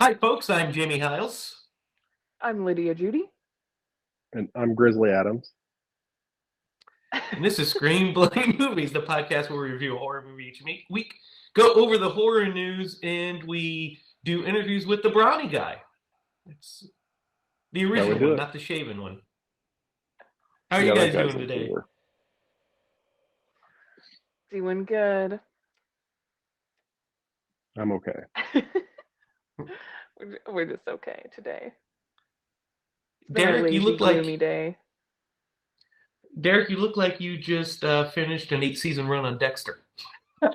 Hi, folks. I'm Jamie Hiles, I'm Lydia Judy. And I'm Grizzly Adams. and this is Scream Bloody Movies, the podcast where we review a horror movie each week, go over the horror news, and we do interviews with the Brownie guy. It's the original one, not the shaven one. How are you guys doing today? Cooler. Doing good. I'm okay. We're just okay today. It's been Derek, a lazy, you look gloomy day. Derek, you look like you just finished an 8-season run on Dexter. I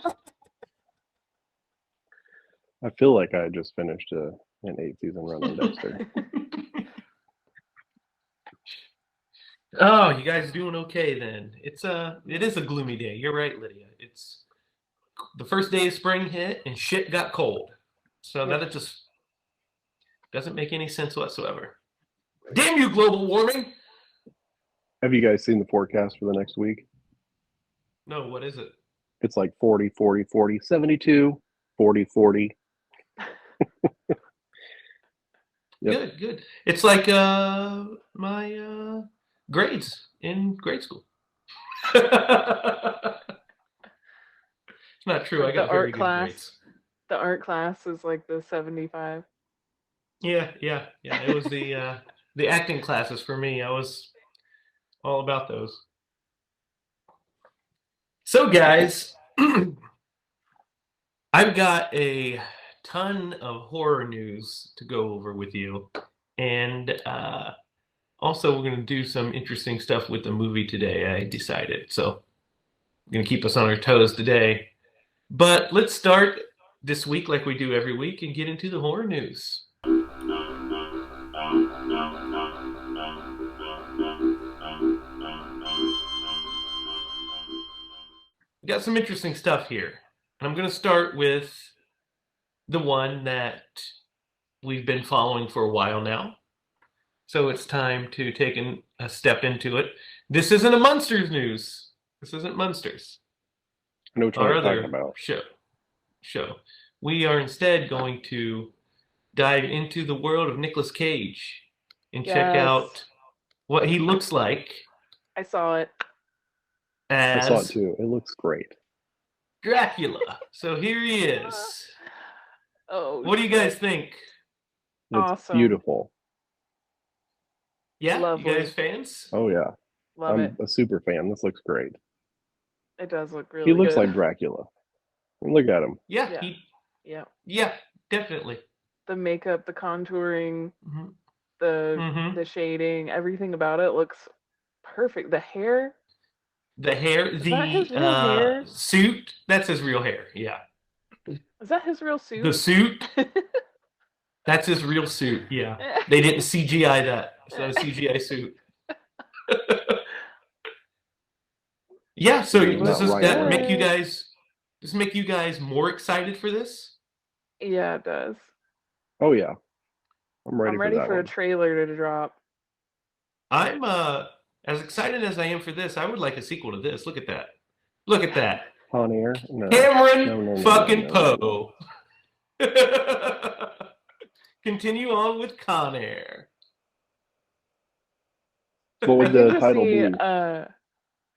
feel like I just finished an 8-season run on Dexter. Oh, you guys doing okay then? It is a gloomy day. You're right, Lydia. It's the first day of spring hit and shit got cold. So that just doesn't make any sense whatsoever. Damn you, global warming! Have you guys seen the forecast for the next week? No, what is it? It's like 40, 40, 40, 72, 40, 40. Yep. Good. It's like my grades in grade school. It's not true. Like I got very good grades. The art class is like the 75. Yeah. It was the acting classes for me. I was all about those. So, guys, I've got a ton of horror news to go over with you, and also we're going to do some interesting stuff with the movie today. I decided, so I'm going to keep us on our toes today. But let's start this week like we do every week and get into the horror news. We got some interesting stuff here. And I'm going to start with the one that we've been following for a while now. So it's time to take a step into it. This isn't a Monsters news. This isn't Monsters. I know what you're talking about. Show. We are instead going to dive into the world of Nicolas Cage and check out what he looks like. I saw it. I saw it too. It looks great. Dracula. So here he is. Oh. What do you guys think? It's awesome. Beautiful. Yeah? Lovely. You guys fans? Oh, yeah. Love it. I'm a super fan. This looks great. It does look really good. He looks good. like Dracula. Look at him. Yeah. Yeah, definitely. The makeup, the contouring, the shading, everything about it looks perfect. The hair. The suit, that's his real hair, yeah. Is that his real suit? The suit? That's his real suit, yeah. They didn't CGI that. It's not a CGI suit. Yeah, so does that make you guys more excited for this? Yeah, it does. Oh, yeah. I'm ready for a trailer to drop. I'm as excited as I am for this. I would like a sequel to this. Look at that. Look at that. Con Air? No. Cameron fucking Poe. Continue on with Con Air. What would the title be? I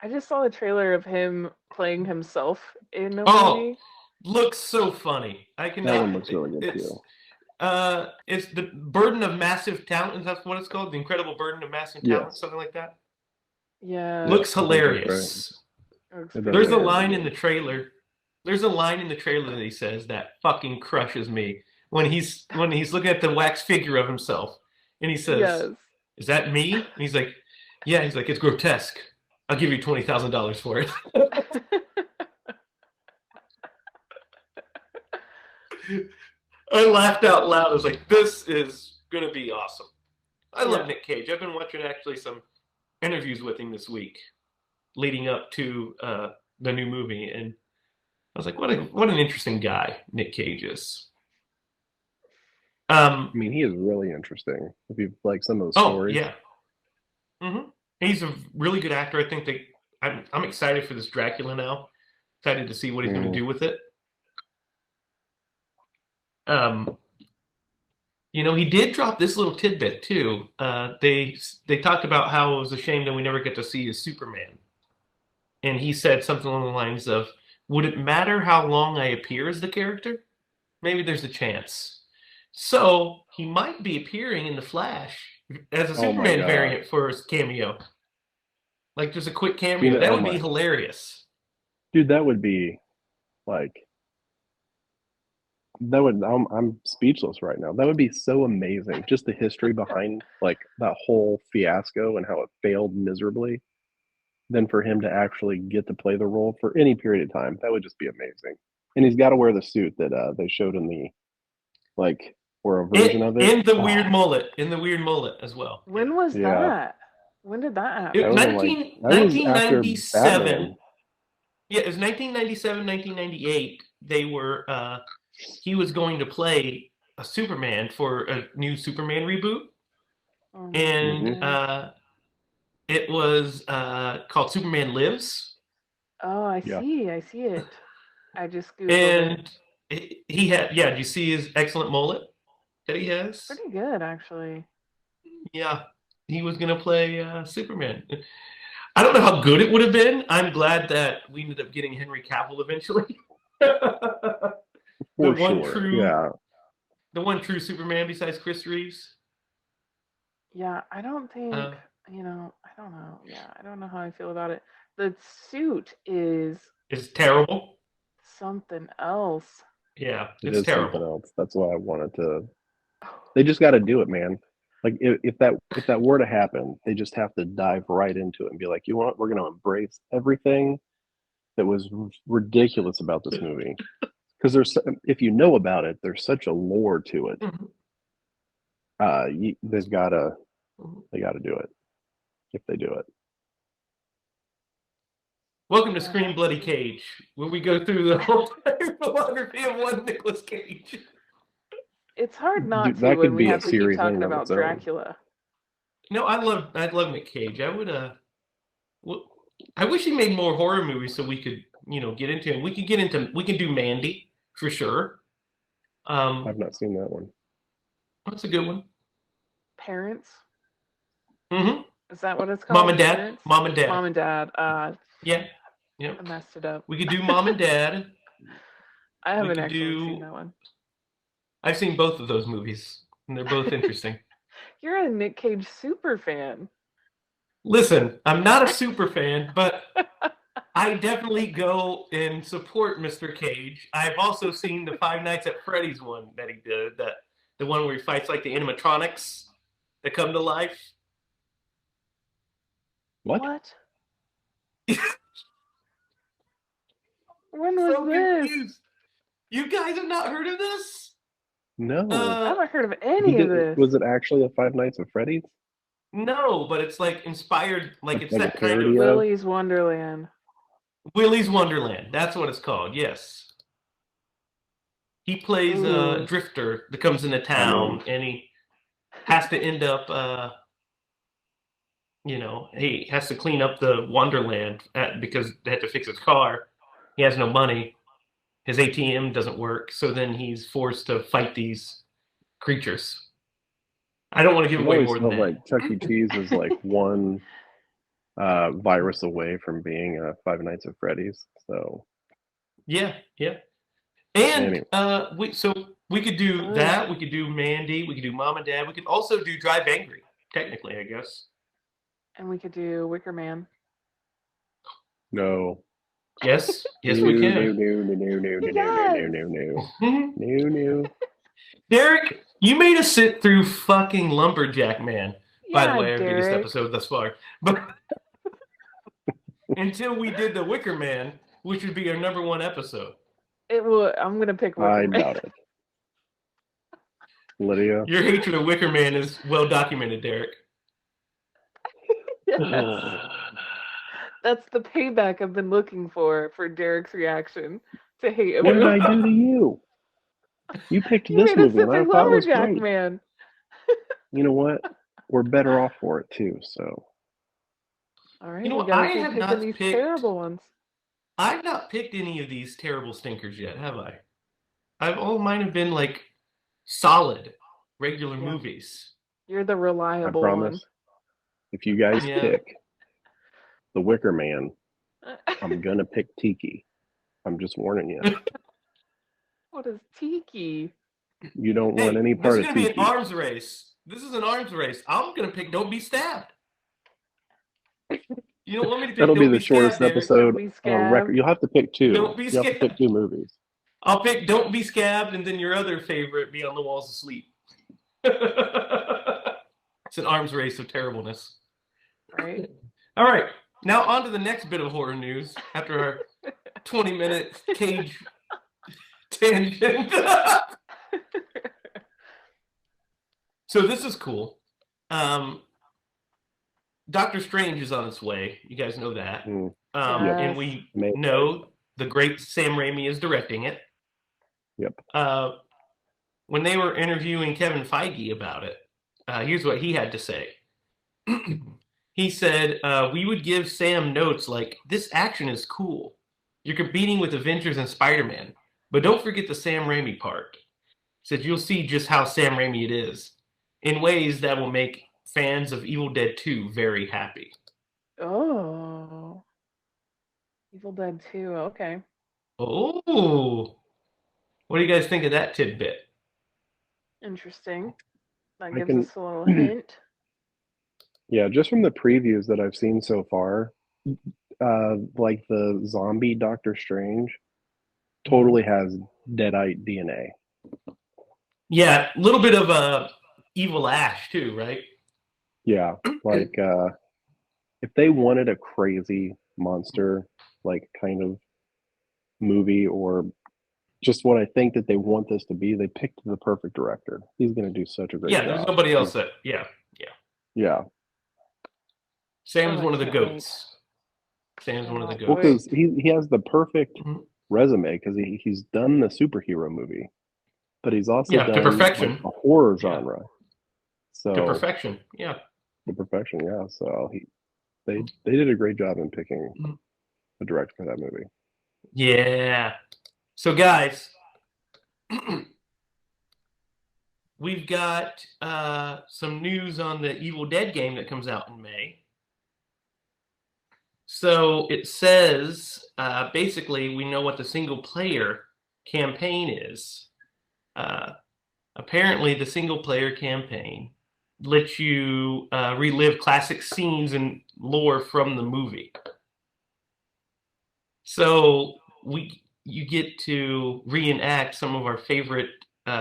just saw the trailer of him playing himself in a movie. Looks so funny. That one looks really good too. It's the Burden of Massive Talent. Is that what it's called? The Incredible Burden of Massive Talent, something like that. Yeah. Looks hilarious. Right. There's a line in the trailer. There's a line in the trailer that he says that fucking crushes me when he's looking at the wax figure of himself, and he says, "Is that me?" And he's like, "Yeah." He's like, "It's grotesque. I'll give you $20,000 for it." I laughed out loud. I was like, "This is gonna be awesome." I love Nick Cage. I've been watching actually some interviews with him this week, leading up to the new movie, and I was like, "What an interesting guy Nick Cage is." I mean, he is really interesting. If you like some of the stories. Oh yeah. He's a really good actor. I think I'm excited for this Dracula now. Excited to see what he's going to do with it. You know, he did drop this little tidbit too. They talked about how it was a shame that we never get to see his Superman, and he said something along the lines of, "Would it matter how long I appear as the character? Maybe there's a chance." So he might be appearing in the Flash as a Oh my Superman god, variant for his cameo, like just a quick you cameo. know, That oh would be my hilarious. dude, that would be like that would I'm speechless right now. That would be so amazing. Just the history behind like that whole fiasco and how it failed miserably. Then for him to actually get to play the role for any period of time, that would just be amazing. And he's got to wear the suit that they showed in the like or a version of it. And the Oh, weird mullet, in the weird mullet as well. Yeah. When was yeah, that? When did that that It, happen? was in like 19, that was after 1997. Batman. Yeah, it was 1997, 1998. He was going to play a Superman for a new Superman reboot. Oh my And Hmm. goodness. it was called Superman Lives. Oh, I Yeah, see. I see it. I just Googled it. And he had, yeah, do you see his excellent mullet that he has? Pretty good, actually. Yeah, he was going to play Superman. I don't know how good it would have been. I'm glad that we ended up getting Henry Cavill eventually. the for one sure. true, Yeah, the one true Superman besides Chris Reeves. Yeah, I don't think, Uh, I don't know. Yeah, I don't know how I feel about it. The suit is is terrible. something else. Yeah, it it's is something terrible. else. That's why I wanted to. They just got to do it, man. Like if that were to happen, they just have to dive right into it and be like, you know what, we're going to embrace everything that was ridiculous about this movie. Because if you know about it, there's such a lore to it. Mhm. They've got to they got to do it if they do it. Welcome to Yeah, Scream that's Bloody Cage, where we go through the whole filmography of one Nicolas Cage. it's hard not Dude, to that when could we be a have to keep series in talking and of about its own. Dracula. No, I love Nick Cage. Well, I wish he made more horror movies so we could, get into him. We can do Mandy for sure. I've not seen that one. That's a good one. Parents? Hmm. Is that what it's Mom called? and Dad. Parents? Mom and Dad. Mom and Dad. Yeah. Yeah. I messed it up. We could do Mom and Dad. I We haven't could actually seen do. that one. I've seen both of those movies, and they're both interesting. You're a Nick Cage super fan. Listen, I'm not a super fan, but I definitely go and support Mr. Cage. I've also seen the Five Nights at Freddy's one that he did, the one where he fights like the animatronics that come to life. What? What? When was So this? confused. You guys have not heard of this? No. I Uh, haven't heard of He any of did. this. Was it actually a Five Nights at Freddy's? no, but it's like inspired, like it's Like a that kind parody of of? Willy's Wonderland. Willy's Wonderland. That's what it's called. Yes. He plays a Ooh. drifter that comes into I'm in. town and he has to end up he has to clean up the Wonderland because they have to fix his car. He has no money. His ATM doesn't work, so then he's forced to fight these creatures. I don't want to give I've away always more than felt that. like Chuck E. Cheese is like one virus away from being Five Nights at Freddy's. So Yeah, yeah. And anyway, we could do Ugh. that. We could do Mandy. We could do Mom and Dad. We could also do Drive Angry. Technically, I guess. And we could do Wicker Man. no. Yes, yes, we No, no, can. no, no, no, no, no, no, no, Yes. no, no, Mhm. no, no. Derek, you made us sit through fucking Lumberjack Man. By the Yeah, way, our biggest Derek. episode thus far. But until we did the Wicker Man, which would be our number one episode. It will. I'm gonna pick Wicker I Man. doubt it. Lydia. Your hatred of Wicker Man is well documented, Derek. Yes. That's the payback I've been looking for Derek's reaction to hate of What did I it. do to you? You picked You this made us movie sit and I through thought it was Lumberjack great. Man. You know what? We're better off for it too. So All right, You know we what? gotta I keep have picking not these picked. terrible ones. I've not picked any of these terrible stinkers yet, have I? All mine have been like solid. regular movies. You're the reliable I promise. one. If you guys pick The Wicker Man, I'm gonna pick Tiki. I'm just warning you. What is Tiki? You don't want any part of Tiki. This is gonna be an arms race. This is an arms race. I'm gonna pick Don't Be Stabbed. You don't want me to pick That'll Don't be the shortest episode on record. You'll have to pick two. Don't be You'll have to pick two movies. I'll pick Don't Be Scabbed, and then your other favorite, Beyond the Walls of Sleep. It's an arms race of terribleness. Right. All right. Now on to the next bit of horror news after our 20-minute cage tangent. So this is cool. Doctor Strange is on its way. You guys know that. Yes. And we know the great Sam Raimi is directing it. Yep. When they were interviewing Kevin Feige about it, here's what he had to say. He said, we would give Sam notes like, this action is cool. You're competing with Avengers and Spider-Man, but don't forget the Sam Raimi part. He said, you'll see just how Sam Raimi it is in ways that will make fans of Evil Dead 2 very happy. Oh. Evil Dead 2, okay. Oh. What do you guys think of that tidbit? Interesting. That gives us a little hint. Yeah, just from the previews that I've seen so far, like the zombie Doctor Strange totally has Deadite DNA. Yeah, a little bit of Evil Ash too, right? Yeah, like if they wanted a crazy monster like kind of movie, or just what I think that they want this to be, they picked the perfect director. He's going to do such a great job. Yeah, there's nobody else that. Yeah. Sam's one of the goats. Sam's one of the goats. Well, because he has the perfect resume, because he's done the superhero movie, but he's also done to perfection like, a horror genre. So to perfection, yeah. To perfection, yeah. So they did a great job in picking a director for that movie. Yeah. So guys, we've got some news on the Evil Dead game that comes out in May. So it says, basically, we know what the single-player campaign is. Apparently, the single-player campaign lets you relive classic scenes and lore from the movie. So you get to reenact some of our favorite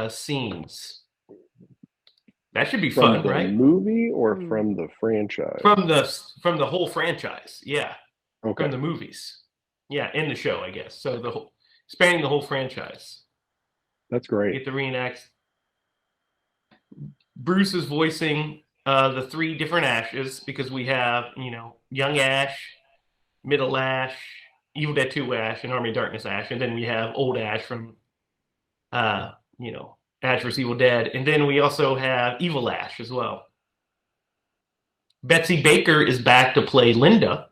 scenes. That should be fun, right? From the movie or from the franchise? From the whole franchise, yeah. Okay. From the movies, yeah, in the show, I guess. So spanning the whole franchise. That's great. You get to reenact. Bruce is voicing the 3 different Ashes, because we have, Young Ash, Middle Ash, Evil Dead 2 Ash, and Army of Darkness Ash, and then we have Old Ash from, Ash vs. Evil Dead, and then we also have Evil Ash as well. Betsy Baker is back to play Linda,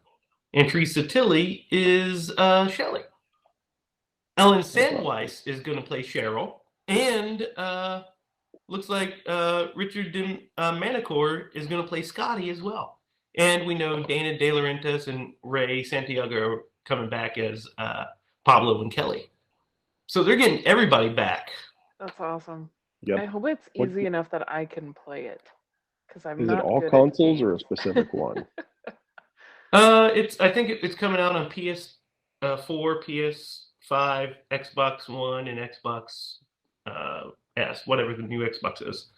and Teresa Tilly is Shelley. Ellen Sandweiss is going to play Cheryl, and looks like Richard Manicore is going to play Scotty as well. And we know Dana De Laurentiis and Ray Santiago are coming back as Pablo and Kelly. So they're getting everybody back. That's awesome. Yep. I hope it's easy enough that I can play it, because I'm Is not it all good consoles or a specific one? I think it's coming out on PS4, PS5, Xbox One, and Xbox S, whatever the new Xbox is.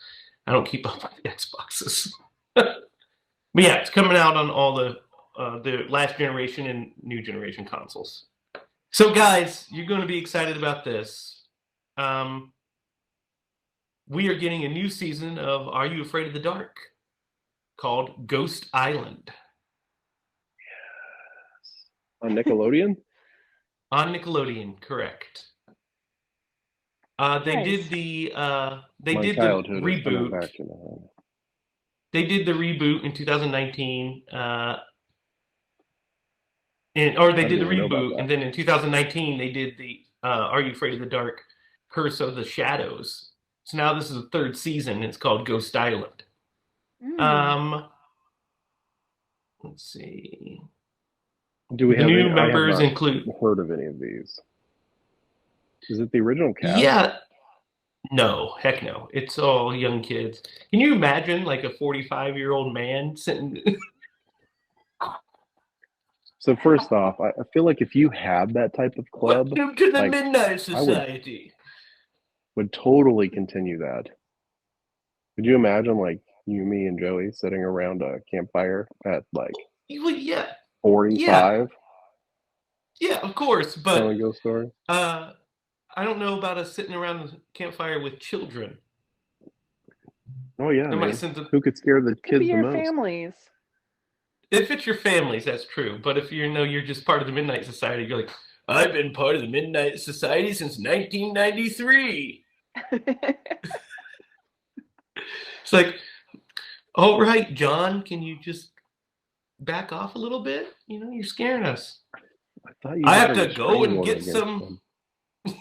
I don't keep up with the Xboxes. But yeah, it's coming out on all the last generation and new generation consoles. So guys, you're going to be excited about this. We are getting a new season of Are You Afraid of the Dark, called Ghost Island. Yes. On Nickelodeon? On Nickelodeon, correct. They did the reboot. They did the reboot in 2019, and then in 2019 they did the Are You Afraid of the Dark? Curse of the Shadows. So now this is the third season. It's called Ghost Island. Mm. Let's see. Do we The have new any? I have members not include. heard of any of these. Is it the original cast? Yeah. No, heck no. It's all young kids. Can you imagine like a 45-year-old man sitting? So first off, I feel like if you had that type of club, Welcome to the like Midnight I would Society. totally continue that. Could you imagine like you, me, and Joey sitting around a campfire at like Well, yeah, 45 yeah, of course. telling But ghost stories? I don't know about us sitting around the campfire with children. Oh yeah, It might man. send them. Who could scare the Could be kids the your most? families. If it's your families, that's true. But if you know you're just part of the Midnight Society, you're like, I've been part of the Midnight Society since 1993. It's like, all right, John, can you just back off a little bit? You know, you're scaring us. I thought you I had have a to go restraining and order get against some. them.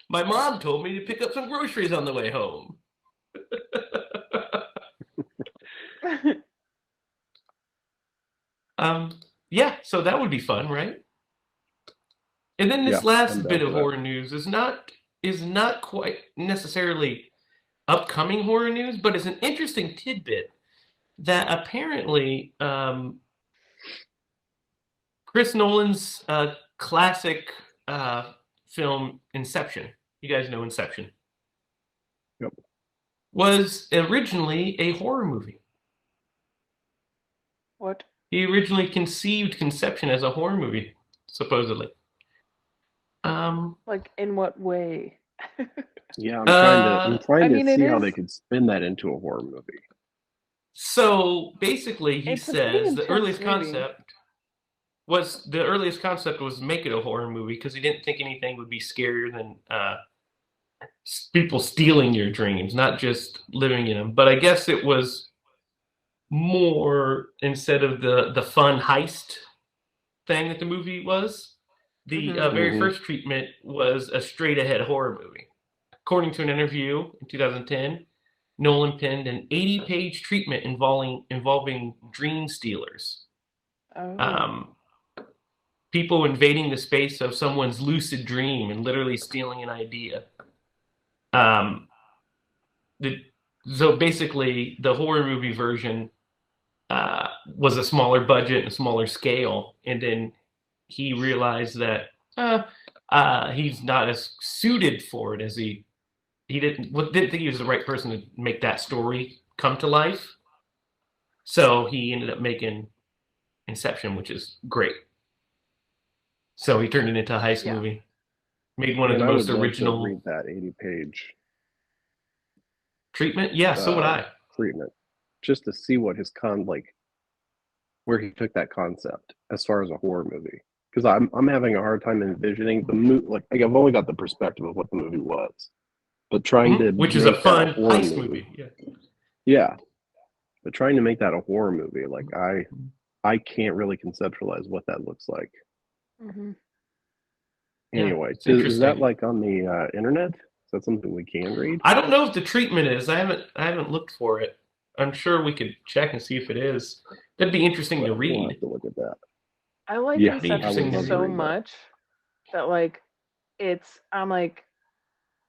My mom told me to pick up some groceries on the way home. Yeah, so that would be fun, right? And then this Yeah, I'm last down bit for of that. horror news is not quite necessarily upcoming horror news, but it's an interesting tidbit that apparently Chris Nolan's classic film Inception, you guys know Inception, Yep. was originally a horror movie. What? He originally conceived Conception as a horror movie, supposedly. Like in what way? Yeah, I'm trying I to mean, it see how is. they could spin that into a horror movie. So basically, he It's a pretty says intense movie. the earliest concept was make it a horror movie because he didn't think anything would be scarier than people stealing your dreams, not just living in them. But I guess it was more instead of the fun heist thing that the movie was. The Mm-hmm. very Mm-hmm. first treatment was a straight ahead horror movie. According to an interview in 2010, Nolan penned an 80-page treatment involving dream stealers. Oh. People invading the space of someone's lucid dream and literally stealing an idea. So basically, the horror movie version was a smaller budget and a smaller scale, and then he realized that he's not as suited for it as he didn't think he was the right person to make that story come to life. So he ended up making Inception, which is great. So he turned it into a heist movie. Made one of the I most would love to original read that 80-page treatment. Yeah, so would I. treatment, just to see what his where he took that concept as far as a horror movie. Because I'm having a hard time envisioning the movie. Like I've only got the perspective of what the movie was, but trying to which is a make fun that a horror heist movie. Yeah, but trying to make that a horror movie, like I can't really conceptualize what that looks like. Mm-hmm. Anyway, yeah, is that like on the internet? Is that something we can read? I don't know if the treatment is. I haven't looked for it. I'm sure we could check and see if it is. That'd be interesting to read. We'll have to look at that. I like Inception so much that like I'm like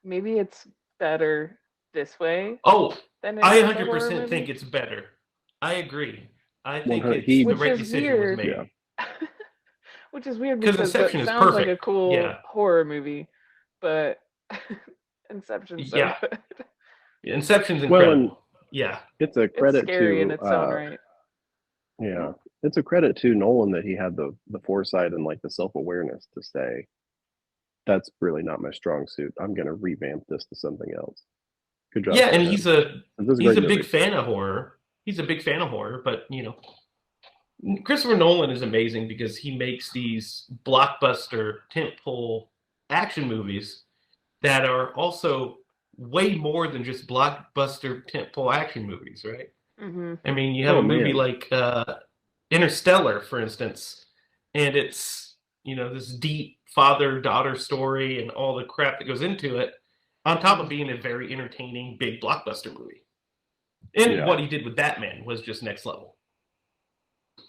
maybe it's better this way. Oh, than I 100% think it's better. I agree. I think it's the right decision was made. Yeah. Which is weird because because Inception it is sounds perfect. like a cool horror movie, but Inception's so good. Inception's incredible. It's a credit it's scary to in its own right. Yeah, it's a credit to Nolan that he had the foresight and like the self-awareness to say, that's really not my strong suit. I'm going to revamp this to something else. Good job. Yeah, and he's a big fan of horror. He's a big fan of horror, but Christopher Nolan is amazing because he makes these blockbuster tentpole action movies that are also way more than just blockbuster tentpole action movies, right? Mm-hmm. I mean, you have a movie like Interstellar, for instance, and it's this deep father-daughter story and all the crap that goes into it, on top of being a very entertaining big blockbuster movie. And what he did with Batman was just next level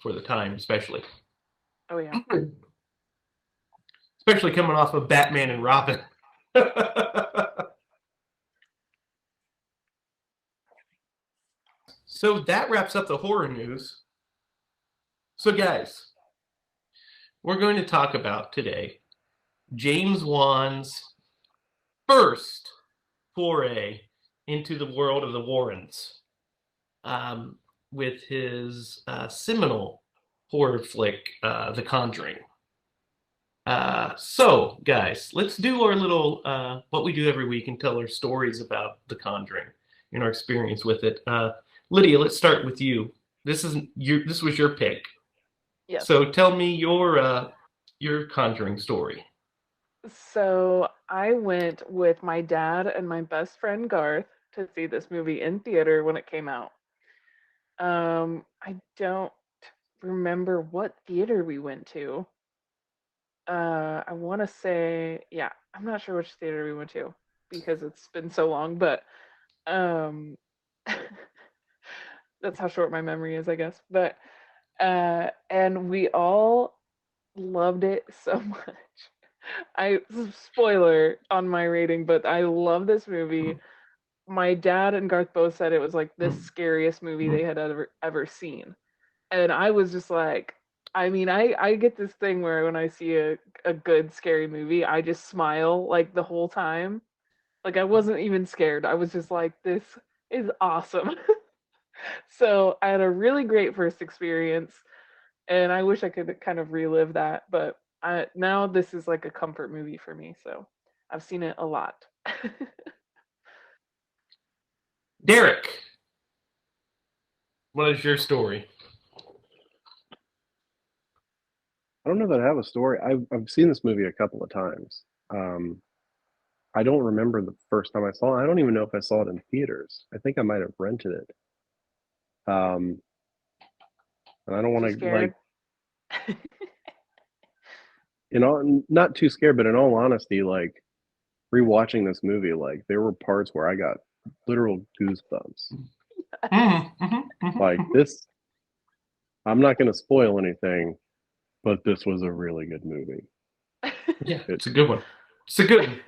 for the time, especially. Oh yeah. Especially coming off of Batman and Robin. So that wraps up the horror news. So guys, we're going to talk about today James Wan's first foray into the world of the Warrens, with his seminal horror flick, The Conjuring. So, guys, let's do our little, what we do every week and tell our stories about The Conjuring and our experience with it. Lydia, let's start with you. This was your pick. Yes. So tell me your Conjuring story. So I went with my dad and my best friend Garth to see this movie in theater when it came out. I don't remember what theater we went to. I want to say, yeah, I'm not sure which theater we went to because it's been so long, but um that's how short my memory is, I guess. But and we all loved it so much. Spoiler on my rating, but I love this movie. My dad and Garth both said it was like the scariest movie they had ever seen. And I was just like, I mean, I get this thing where when I see a good scary movie, I just smile like the whole time. Like I wasn't even scared. I was just like, this is awesome. So I had a really great first experience, and I wish I could kind of relive that. But now this is like a comfort movie for me, so I've seen it a lot. Derek, what is your story? I don't know that I have a story. I've seen this movie a couple of times. I don't remember the first time I saw it. I don't even know if I saw it in theaters. I think I might have rented it. And I don't want to like, not too scared, but in all honesty, like rewatching this movie, like there were parts where I got literal goosebumps. Like this, I'm not going to spoil anything, but this was a really good movie. Yeah, it's a good one. It's a good one.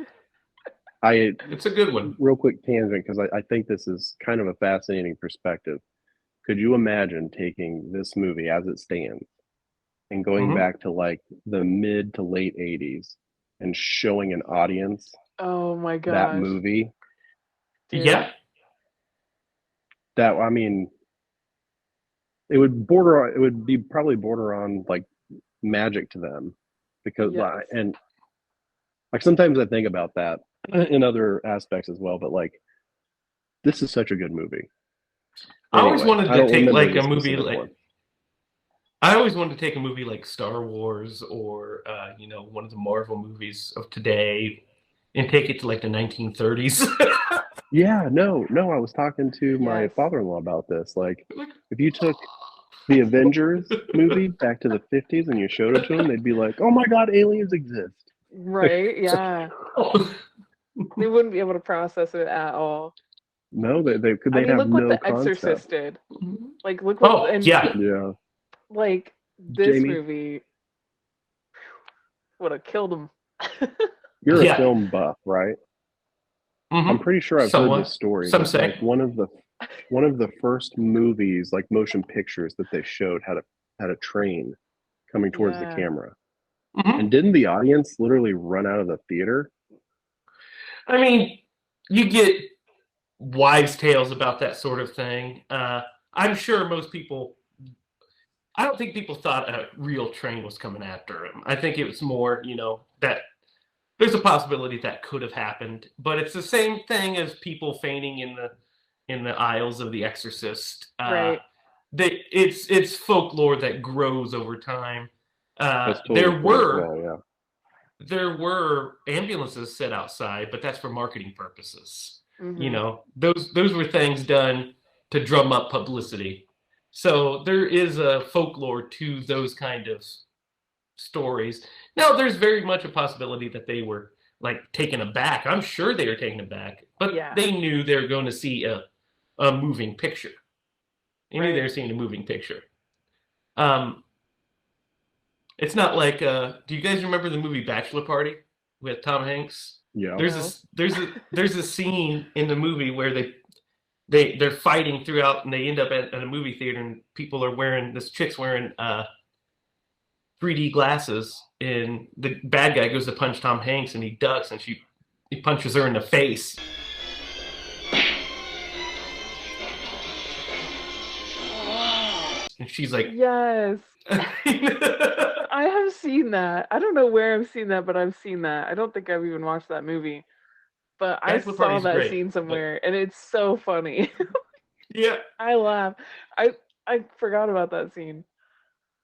It's a good one. Real quick tangent, because I think this is kind of a fascinating perspective. Could you imagine taking this movie as it stands and going back to like the mid to late 80s and showing an audience oh my gosh, that movie? Dude. Yeah. That, I mean, it would be probably border on like magic to them, because and like sometimes I think about that in other aspects as well, but like this is such a good movie. I always wanted to take like a movie like I always wanted to take a movie like Star Wars or one of the Marvel movies of today and take it to like the 1930s. Yeah, no, I was talking to my father-in-law about this. Like, if you took the Avengers movie back to the 50s and you showed it to them, they'd be like, "Oh my God, aliens exist!" Right? Yeah. They wouldn't be able to process it at all. No, they could. They'd I mean, have look what no The concept. Exorcist did. Like, look what. Yeah. Like this movie would have killed him. You're a film buff, right? I'm pretty sure I've heard this story. Some say like one of the first movies, like motion pictures that they showed, had a train coming towards the camera. And didn't the audience literally run out of the theater? I mean, you get wives' tales about that sort of thing. I'm sure most people, I don't think people thought a real train was coming after them. I think it was more, that there's a possibility that could have happened, but it's the same thing as people fainting in the aisles of The Exorcist. Right. It's folklore that grows over time. Totally there were ambulances set outside, but that's for marketing purposes. Those were things done to drum up publicity. So there is a folklore to those kind of stories. Now, there's very much a possibility that they were like taken aback. I'm sure they were taken aback, but Yeah. they knew they were going to see a moving picture. They knew they Right. were seeing a moving picture. Um, it's not like do you guys remember the movie Bachelor Party with Tom Hanks? Yeah. No. There's a scene in the movie where they're fighting throughout and they end up at a movie theater and people are wearing this chick's wearing 3D glasses and the bad guy goes to punch Tom Hanks and he ducks and he punches her in the face. And she's like Yes. I have seen that. I don't know where I've seen that, but I've seen that. I don't think I've even watched that movie, but I Bachelor Party saw is that great, scene but somewhere and it's so funny. yeah, I laugh. I I forgot about that scene.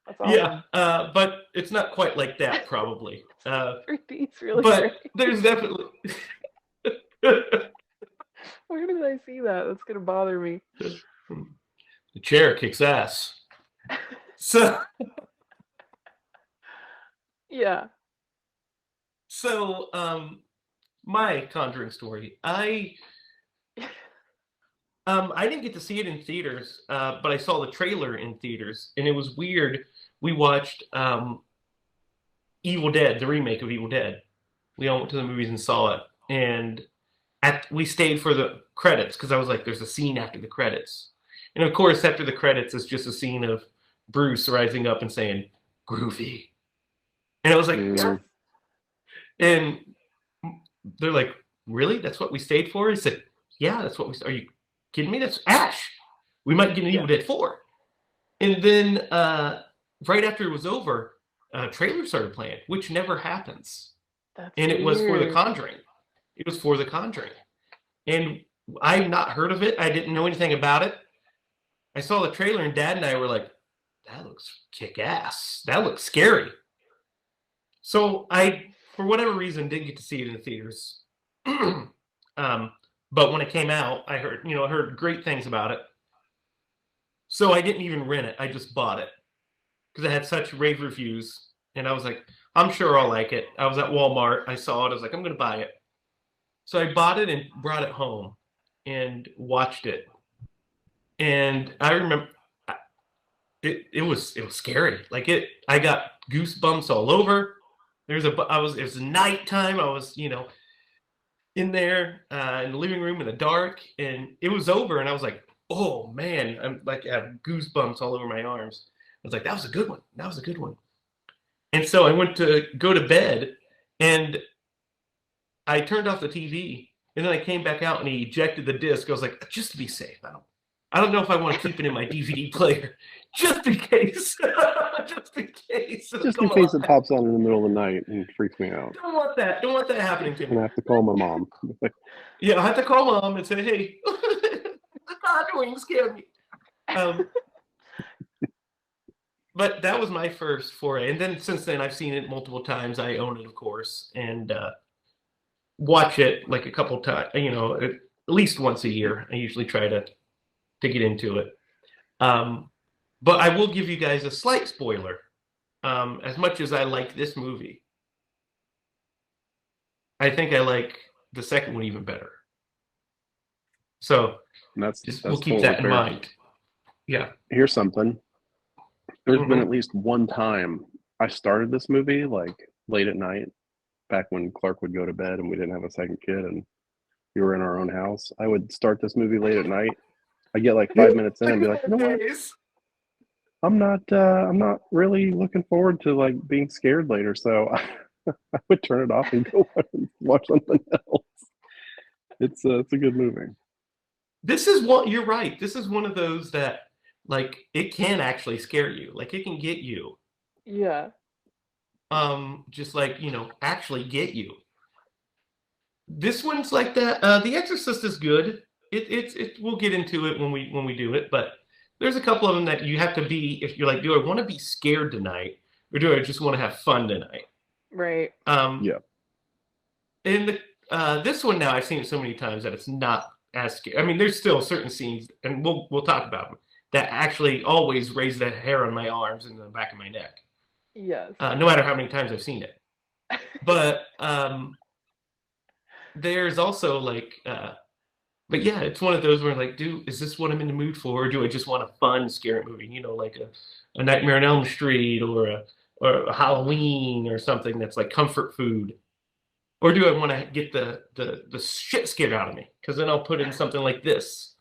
That's yeah, awesome. but it's not quite like that probably. 3D's really But great. there's definitely Where did I see that? That's gonna bother me. the chair kicks ass. So Yeah. so my Conjuring story. I didn't get to see it in theaters, but I saw the trailer in theaters, and it was weird. We watched Evil Dead, the remake of Evil Dead. We all went to the movies and saw it, and we stayed for the credits because I was like, "There's a scene after the credits," and of course, after the credits is just a scene of Bruce rising up and saying "groovy," and I was like, Yes. Mm, and they're like, "Really? That's what we stayed for?" I said, "Yeah, that's what we. Are you kidding me? That's Ash. We might get an Yeah. Evil Dead 4." And then right after it was over, a trailer started playing, which never happens. That's And it was for The weird. Conjuring. It was for The Conjuring. And I've not heard of it. I didn't know anything about it. I saw the trailer, and Dad and I were like, that looks kick ass. That looks scary. So I, for whatever reason, didn't get to see it in the theaters. But when it came out, I heard great things about it. So I didn't even rent it. I just bought it because it had such rave reviews. And I was like, I'm sure I'll like it. I was at Walmart. I saw it. I was like, I'm going to buy it. So I bought it and brought it home and watched it. And I remember it was scary. Like I got goosebumps all over. It was nighttime. I was, in there in the living room in the dark and it was over and I was like, oh man, I'm like I have goosebumps all over my arms. I was like, that was a good one. That was a good one. And so I went to go to bed and I turned off the TV and then I came back out and he ejected the disc. I was like, just to be safe, I don't know if I want to keep it in my DVD player, just in case, just in case it'll just in come case it alive. pops on in the middle of the night and freaks me out. Don't want that. Don't want that happening to And me. I have to call my mom. Yeah, I have to call mom and say, hey, the Conjuring scared me. Um, but that was my first foray, and then since then I've seen it multiple times. I own it, of course, and watch it like a couple times. At least once a year. I usually try to get into it. Um, but I will give you guys a slight spoiler. As much as I like this movie, I think I like the second one even better. So And we'll that's keep totally that in fair. mind. Yeah. Here's something. There's been Hmm. at least one time I started this movie like late at night, back when Clark would go to bed and we didn't have a second kid and we were in our own house. I would start this movie late at night. I get like 5 minutes in and be like, you know what? Days. I'm not really looking forward to like being scared later. So I would turn it off and go watch something else. It's a good movie. This is what you're right. This is one of those that like it can actually scare you. Like it can get you. Yeah. Just like, actually get you. This one's like that. The Exorcist is good. We'll get into it when we do it, but there's a couple of them that you have to be if you're like, do I want to be scared tonight or do I just want to have fun tonight? Right. Um, Yeah. and this one now I've seen it so many times that it's not as scary. I mean, there's still certain scenes, and we'll talk about them that actually always raise the hair on my arms and the back of my neck, Yes. no matter how many times I've seen it. But there's also like but yeah, it's one of those where like, is this what I'm in the mood for, or do I just want a fun scary movie? Like a Nightmare on Elm Street or a Halloween or something that's like comfort food. Or do I want to get the shit scared out of me? Because then I'll put in something like this.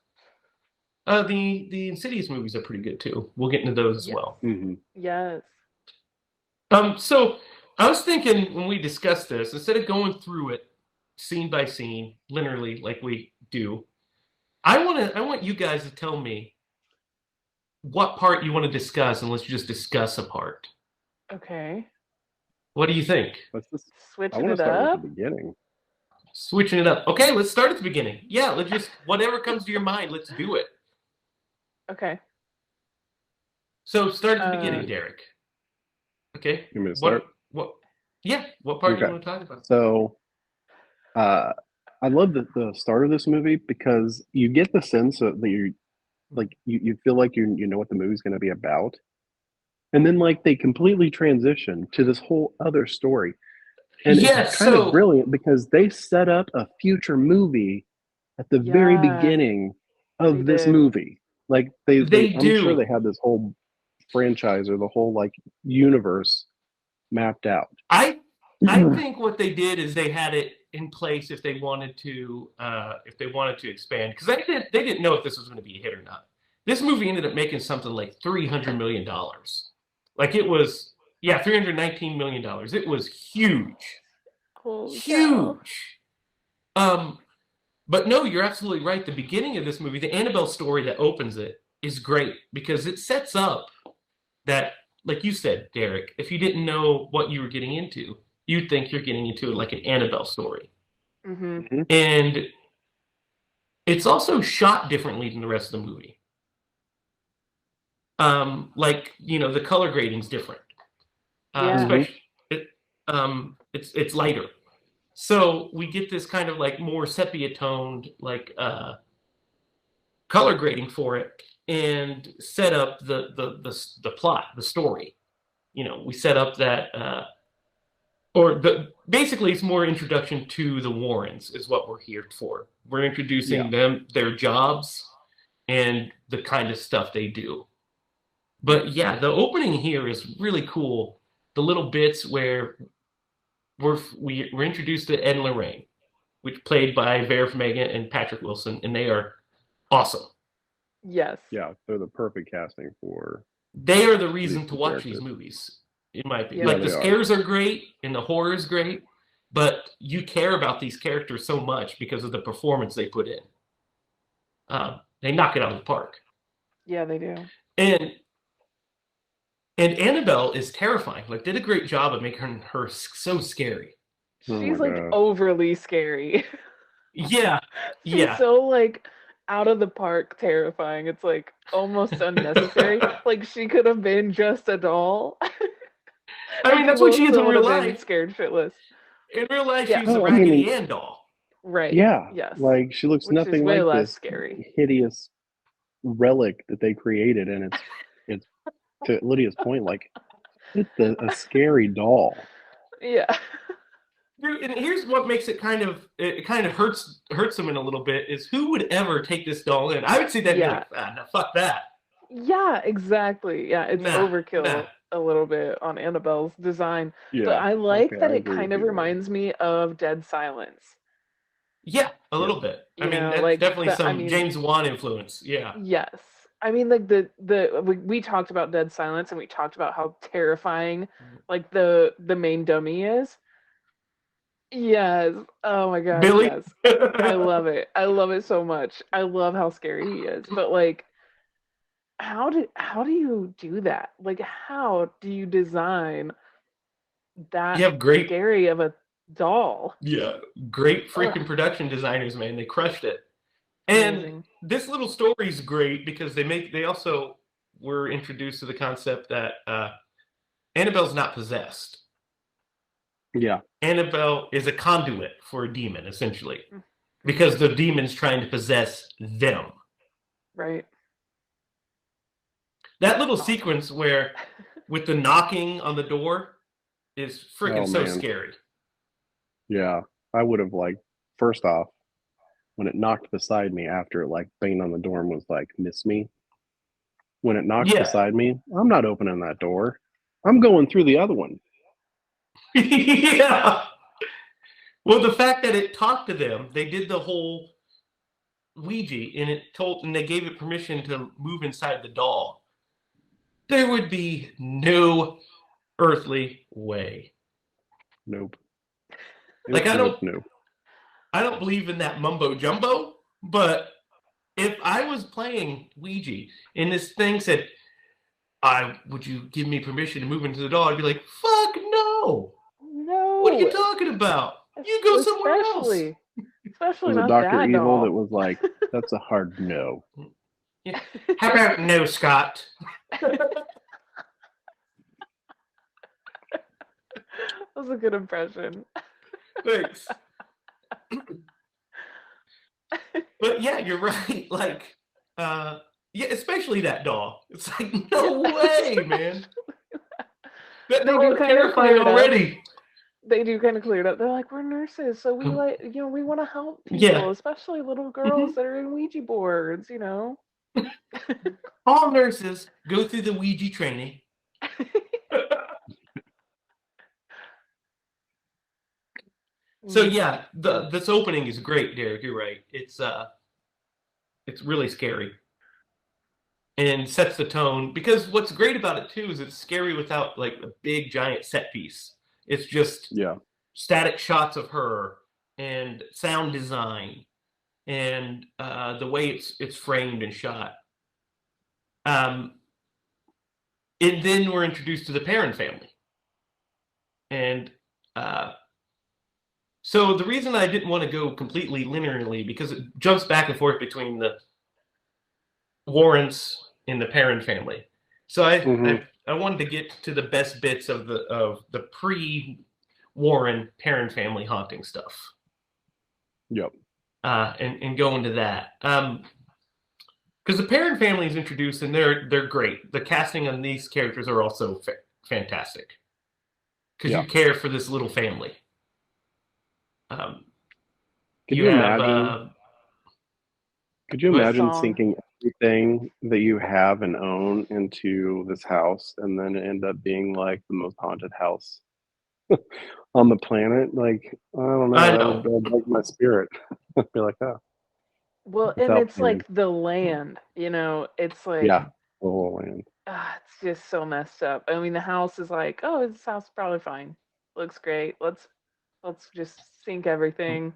The Insidious movies are pretty good too. We'll get into those as Yes. well. Mm-hmm. Yes. So I was thinking when we discussed this, instead of going through it scene by scene, literally like we do, I want you guys to tell me what part you want to discuss, and let's just discuss a part. Okay. What do you think? I Switching want to it start with up. the beginning. Switching it up. Okay, let's start at the beginning. Yeah, let's just whatever comes to your mind, let's do it. Okay. So start at the beginning, Derek. Okay. You want me to start? What? Yeah. What part do you Okay. want to talk about? So, I love the start of this movie because you get the sense that you feel like you know what the movie's going to be about, and then like they completely transition to this whole other story, and Yes. it's kind of brilliant because they set up a future movie at the very beginning of this movie. Like they I'm sure they had this whole franchise or the whole like universe mapped out. I think what they did is they had it in place if they wanted to expand, because they didn't know if this was going to be a hit or not. This movie ended up making something like $300 million. Like it was, yeah, $319 million. It was huge. Holy huge. But no, you're absolutely right. The beginning of this movie, the Annabelle story that opens it, is great because it sets up that, like you said, Derek, if you didn't know what you were getting into, you'd think you're getting into like an Annabelle story. Mm-hmm. And it's also shot differently than the rest of the movie. Like, the color grading's different. Especially it's lighter. So we get this kind of like more sepia toned like color grading for it, and set up the plot, the story. We set up that basically it's more introduction to the Warrens is what we're here for. We're introducing them, their jobs, and the kind of stuff they do. But yeah, the opening here is really cool. The little bits where we're introduced to Ed and Lorraine, which played by Vera Farmiga and Patrick Wilson, and they are awesome. Yes. Yeah, they're the perfect casting for. They are the reason to watch these movies, in my opinion. Like the scares are great and the horror is great, but you care about these characters so much because of the performance they put in. They knock it out of the park. Yeah, they do. And Annabelle is terrifying. Like, did a great job of making her so scary. She's like overly scary. Yeah. She's so like out of the park terrifying. It's like almost unnecessary. Like she could have been just a doll. I mean, that's what she is in real life. Scared shitless. In real life, she was a Raggedy Ann doll. Right. Yeah. Yes. Like she looks nothing like this scary hideous relic that they created, and it's to Lydia's point, like it's a scary doll. Yeah. And here's what makes it kind of hurts them in a little bit is who would ever take this doll in? I would see that and be like, no, fuck that. Yeah, exactly. Yeah, it's overkill a little bit on Annabelle's design. Yeah, but I like that it kind of reminds me of Dead Silence. Yeah, a little bit. I mean, that's like definitely some James Wan influence. Yeah. Yes. I mean, like we talked about Dead Silence, and we talked about how terrifying like the main dummy is. Yes. Oh my god. Billy? Yes. I love it. I love it so much. I love how scary he is. But like, how do you do that? Like, how do you design that scary of a doll? Yeah, great freaking production designers, man. They crushed it. And this little story is great because they also were introduced to the concept that Annabelle's not possessed. Yeah. Annabelle is a conduit for a demon, essentially, because the demon's trying to possess them. Right. That little sequence where, with the knocking on the door, is freaking so scary. Yeah, I would have like first off, when it knocked beside me after it like banged on the door and was like, "Miss me." When it knocks Yeah. beside me, I'm not opening that door. I'm going through the other one. Yeah. Well, the fact that it talked to them, they did the whole Ouija, and they gave it permission to move inside the doll. There would be no earthly way. Nope. Like Nope. Nope. Nope. I don't believe in that mumbo jumbo, but if I was playing Ouija and this thing said, would you give me permission to move into the doll? I'd be like, fuck no. What are you No, talking about? You go somewhere else. especially Was it not Dr. that Evil doll. that was like, that's a hard no? Yeah. How about no, Scott? That was a good impression. Thanks. But yeah, you're right. Like, yeah, especially that doll. It's like, no way, man. That They doll do is kind of terrifying clear it up. already. They do kind of clear it up. They're like, we're nurses, so we we want to help people, Yeah. especially little girls that are in Ouija boards, All nurses go through the Ouija training. So yeah, this opening is great, Derek. You're right. It's really scary and sets the tone, because what's great about it too is it's scary without like a big giant set piece. It's just static shots of her and sound design and the way it's framed and shot. And then we're introduced to the Perrin family, and so the reason I didn't want to go completely linearly, because it jumps back and forth between the Warrens and the Perrin family. So I wanted to get to the best bits of the pre-Warren Perrin family haunting stuff. Yep. And go into that. Because the Perrin family is introduced and they're great. The casting on these characters are also fantastic. Because you care for this little family. Could you imagine sinking everything that you have and own into this house, and then end up being like the most haunted house on the planet? Like, I don't know. That would break my spirit. I'd be like, oh. Well, and it's like the land, it's like, the whole land. It's just so messed up. I mean, the house is like, oh, this house is probably fine. Looks great. Let's just sink everything,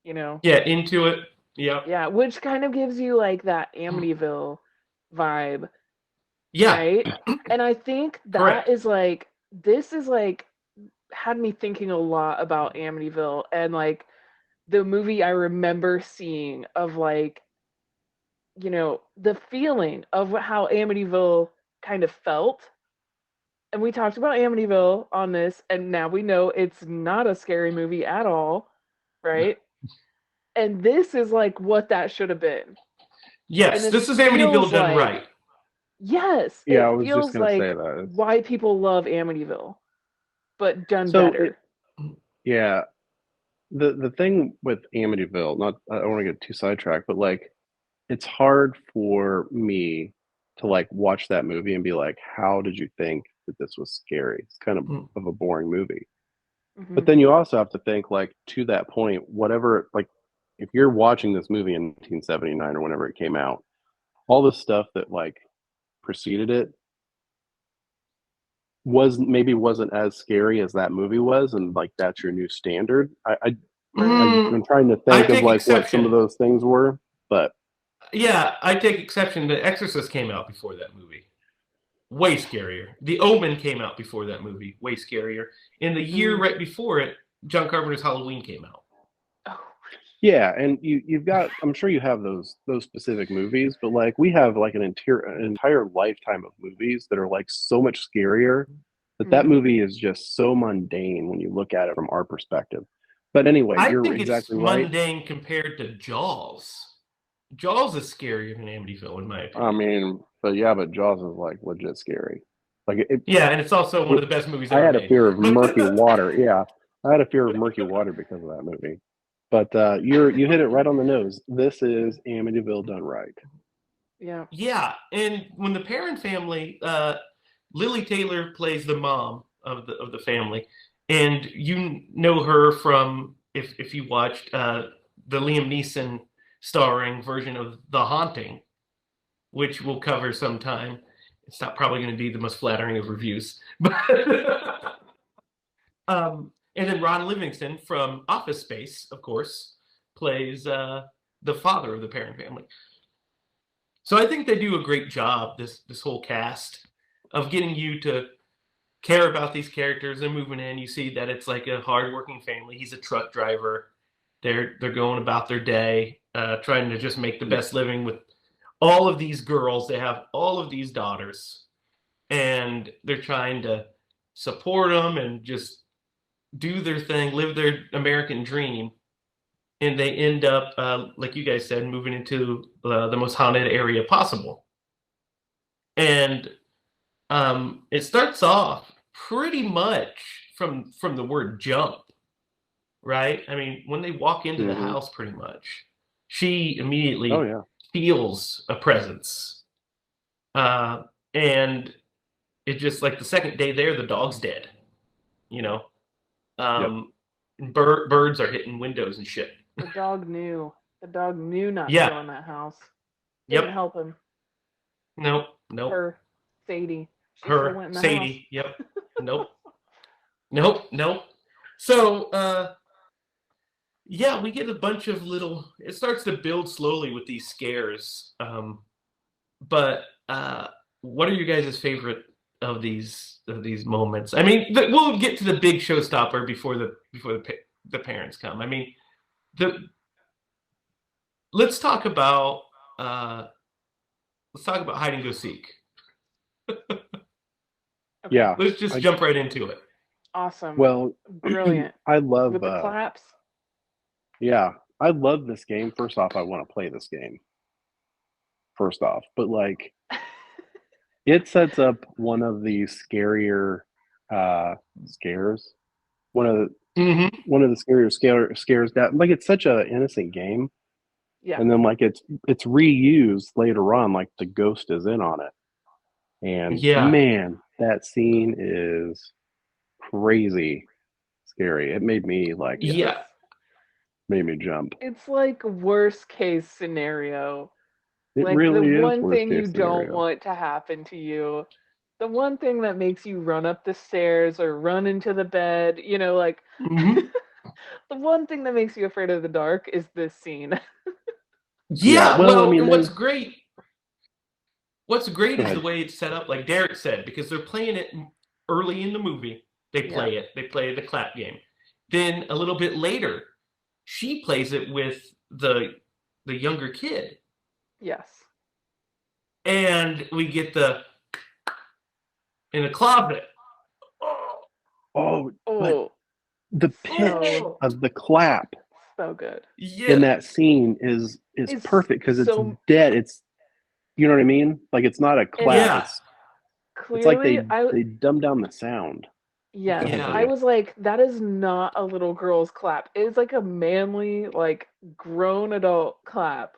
Yeah, into it. Yeah. Yeah, which kind of gives you like that Amityville vibe. Yeah. Right? And I think that is like, this is like, had me thinking a lot about Amityville and like the movie I remember seeing of like, the feeling of how Amityville kind of felt. And we talked about Amityville on this, and now we know it's not a scary movie at all, right? And this is like what that should have been. Yes, this is Amityville done right. Yes, yeah, I was feels just gonna like say that. Why people love Amityville, but done better. The thing with Amityville, I don't want to get too sidetracked, but like, it's hard for me to like watch that movie and be like, how did you think that this was scary? It's kind of a boring movie. Mm-hmm. But then you also have to think, like, to that point, whatever, like, if you're watching this movie in 1979 or whenever it came out, all the stuff that like preceded it wasn't as scary as that movie was, and like that's your new standard. I'm trying to think of like what some of those things were, but yeah, I take exception. The Exorcist came out before that movie. Way scarier. The Omen came out before that movie. Way scarier. In the year right before it, John Carpenter's Halloween came out. Yeah, and you've got, I'm sure you have those specific movies, but like we have like an entire lifetime of movies that are like so much scarier that movie is just so mundane when you look at it from our perspective. But anyway, you're exactly right. I think it's mundane compared to Jaws. Jaws is scarier than Amityville, in my opinion. I mean, but Jaws is like legit scary. Like and it's also one of the best movies ever made. I had a fear of murky water. Yeah, I had a fear of murky water because of that movie. But you hit it right on the nose. This is Amityville done right. Yeah. Yeah, and when the Perrin family, Lily Taylor plays the mom of the family, and you know her from if you watched the Liam Neeson starring version of The Haunting, which we'll cover sometime. It's not probably going to be the most flattering of reviews, but and then Ron Livingston from Office Space, of course, plays the father of the Perrin family. So I think they do a great job, this whole cast, of getting you to care about these characters. They're moving in. You see that it's like a hardworking family. He's a truck driver. They're going about their day, trying to just make the Yeah. best living with all of these girls. They have all of these daughters, and they're trying to support them and just do their thing, live their American dream. And they end up, like you guys said, moving into the most haunted area possible. And it starts off pretty much from the word jump, right? I mean, when they walk into the Mm-hmm. house, pretty much, she Oh immediately yeah. feels a presence, and it just like the second day there, the dog's dead. You know, Yep. birds are hitting windows and shit. The dog knew. The dog knew not to Yeah. go in that house. Didn't Yep. help him. Nope. Nope. Her, Sadie. She still Her, went in the house. Sadie. Yep. Nope. Nope. Nope. So, yeah, we get a bunch of little. It starts to build slowly with these scares. But what are you guys' favorite of these moments? I mean, we'll get to the big showstopper before the parents come. I mean, the let's talk about uh, let's talk about hide and go seek. Okay. Yeah. Let's just I, jump right into it. Awesome. well, Brilliant. I love. With the claps. Yeah, I love this game. First off, I want to play this game. First off, but like it sets up one of the scarier scares. One of the Mm-hmm. scares that like it's such a innocent game, Yeah. and then like it's reused later on, like the ghost is in on it, and Yeah. man, that scene is crazy scary. It made me like Yeah. made me jump. It's like worst case scenario. It Like the really is one worst thing you case don't scenario. want to happen to you. The one thing that makes you run up the stairs or run into the bed, like Mm-hmm. the one thing that makes you afraid of the dark is this scene. Yeah, Yeah. well, I Well, mean, and there's what's great go is the ahead. way it's set up, like Derek said, because they're playing it early in the movie. They Yeah. play it. They play the clap game. Then a little bit later, she plays it with the younger kid, Yes. and we get the in the closet. Oh, Oh, but Oh, the pitch so of the clap so good. in yeah, that scene is It's perfect because it's so dead. It's you know what I mean? Like it's not a and clap. yeah, It's like clearly they dumb down the sound. Go yes, ahead, yeah. I Lydia. was like, that is not a little girl's clap. It's like a manly, like grown adult clap.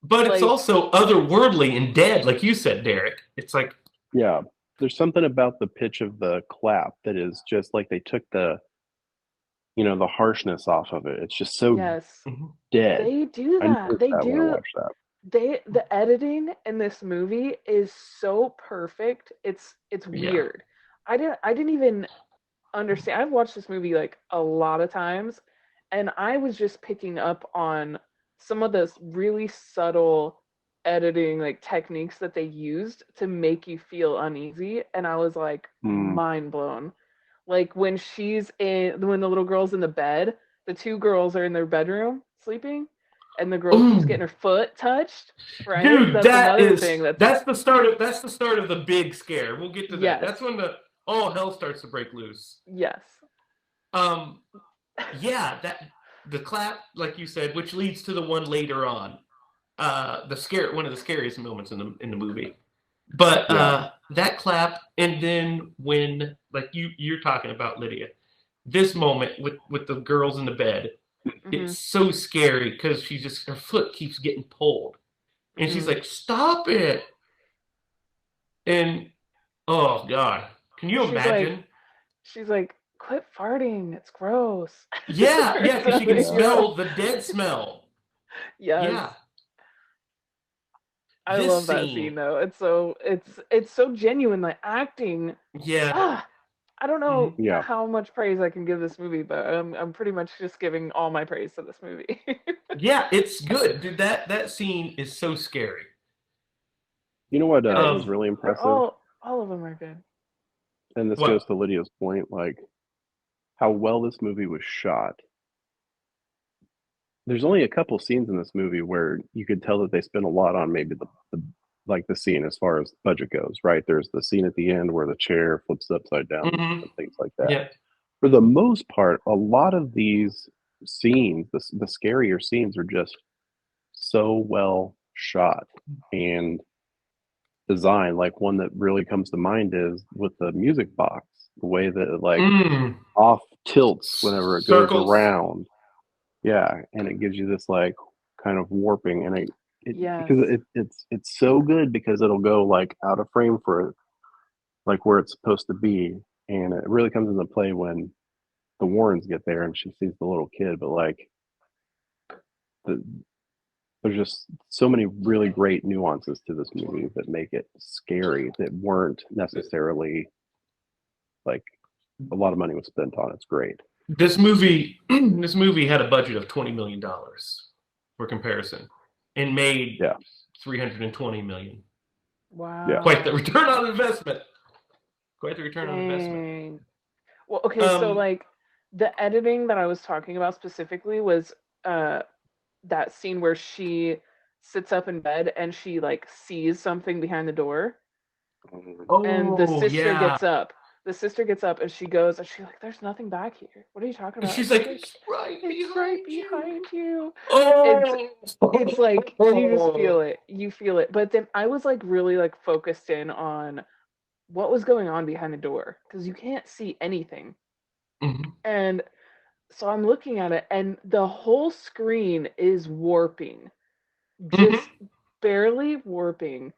But it's Like, also otherworldly and dead, like you said, Derek. It's like, Yeah. There's something about the pitch of the clap that is just like they took the harshness off of it. It's just so yes, mhm. dead. they do I that. noticed They that when I do watched that. the editing in this movie is so perfect. It's Yeah. weird. I didn't even understand. I've watched this movie like a lot of times, and I was just picking up on some of the really subtle editing like techniques that they used to make you feel uneasy, and I was like Hmm. mind blown. Like when the little girl's in the bed, the two girls are in their bedroom sleeping, and the girl keeps Ooh, getting her foot touched, right? dude, That's another thing that's the start of the big scare. We'll get to that. yes, That's when the all hell starts to break loose. yes. Um, yeah, that the clap, like you said, which leads to the one later on. One of the scariest moments in the movie. But Yeah. that clap, and then when like you're talking about Lydia, this moment with the girls in the bed, Hmm. It's so scary because she's just her foot keeps getting pulled, and she's Hmm. like, "Stop it!" And oh God, can you She's like, imagine? she's like, quit farting. It's gross. Yeah, Or yeah, because she can something, you know? smell the dead smell. Yes. Yeah, I this love that scene scene. though. It's so genuine. The acting. Yeah, Ah, I don't know mhm. Yeah. how much praise I can give this movie, but I'm pretty much just giving all my praise to this movie. Yeah, it's good, dude. That scene is so scary. You know what It is is. Um, really They're impressive, all of them are good. and this goes what? to Lydia's point, like how well this movie was shot. There's only a couple scenes in this movie where you could tell that they spent a lot on maybe the like the scene as far as budget goes, right? There's the scene at the end where the chair flips upside down Hmm. and things like that. Yeah. For the most part, a lot of these scenes, the scarier scenes, are just so well shot and designed. Like one that really comes to mind is with the music box, the way that it like Mm. off tilts whenever it goes Circles. around. Yeah, and it gives you this like kind of warping, and it Yes. because it's so good because it'll go like out of frame for like where it's supposed to be, and it really comes into play when the Warrens get there and she sees the little kid. But like the, there's just so many really great nuances to this movie that make it scary that weren't necessarily like a lot of money was spent on. It's great. This movie, this movie had a budget of $20 million for comparison, and made Yeah, 320 million. yeah. Quite the Wow. return on investment. Quite the return on investment. Dang. Well, okay, so Um, like the editing that I was talking about specifically was uh that scene where she sits up in bed and she like sees something behind the door and the oh sister yeah. gets up. The sister gets up and she goes and she's like, there's nothing back here. What are you talking And about? And she's she's like, like, it's right it's right behind you. behind you. It's Oh. it's like you just feel it. You feel it. But then I was like really like focused in on what was going on behind the door because you can't see anything. Mhm. And so I'm looking at it and the whole screen is warping, Mhm. just barely warping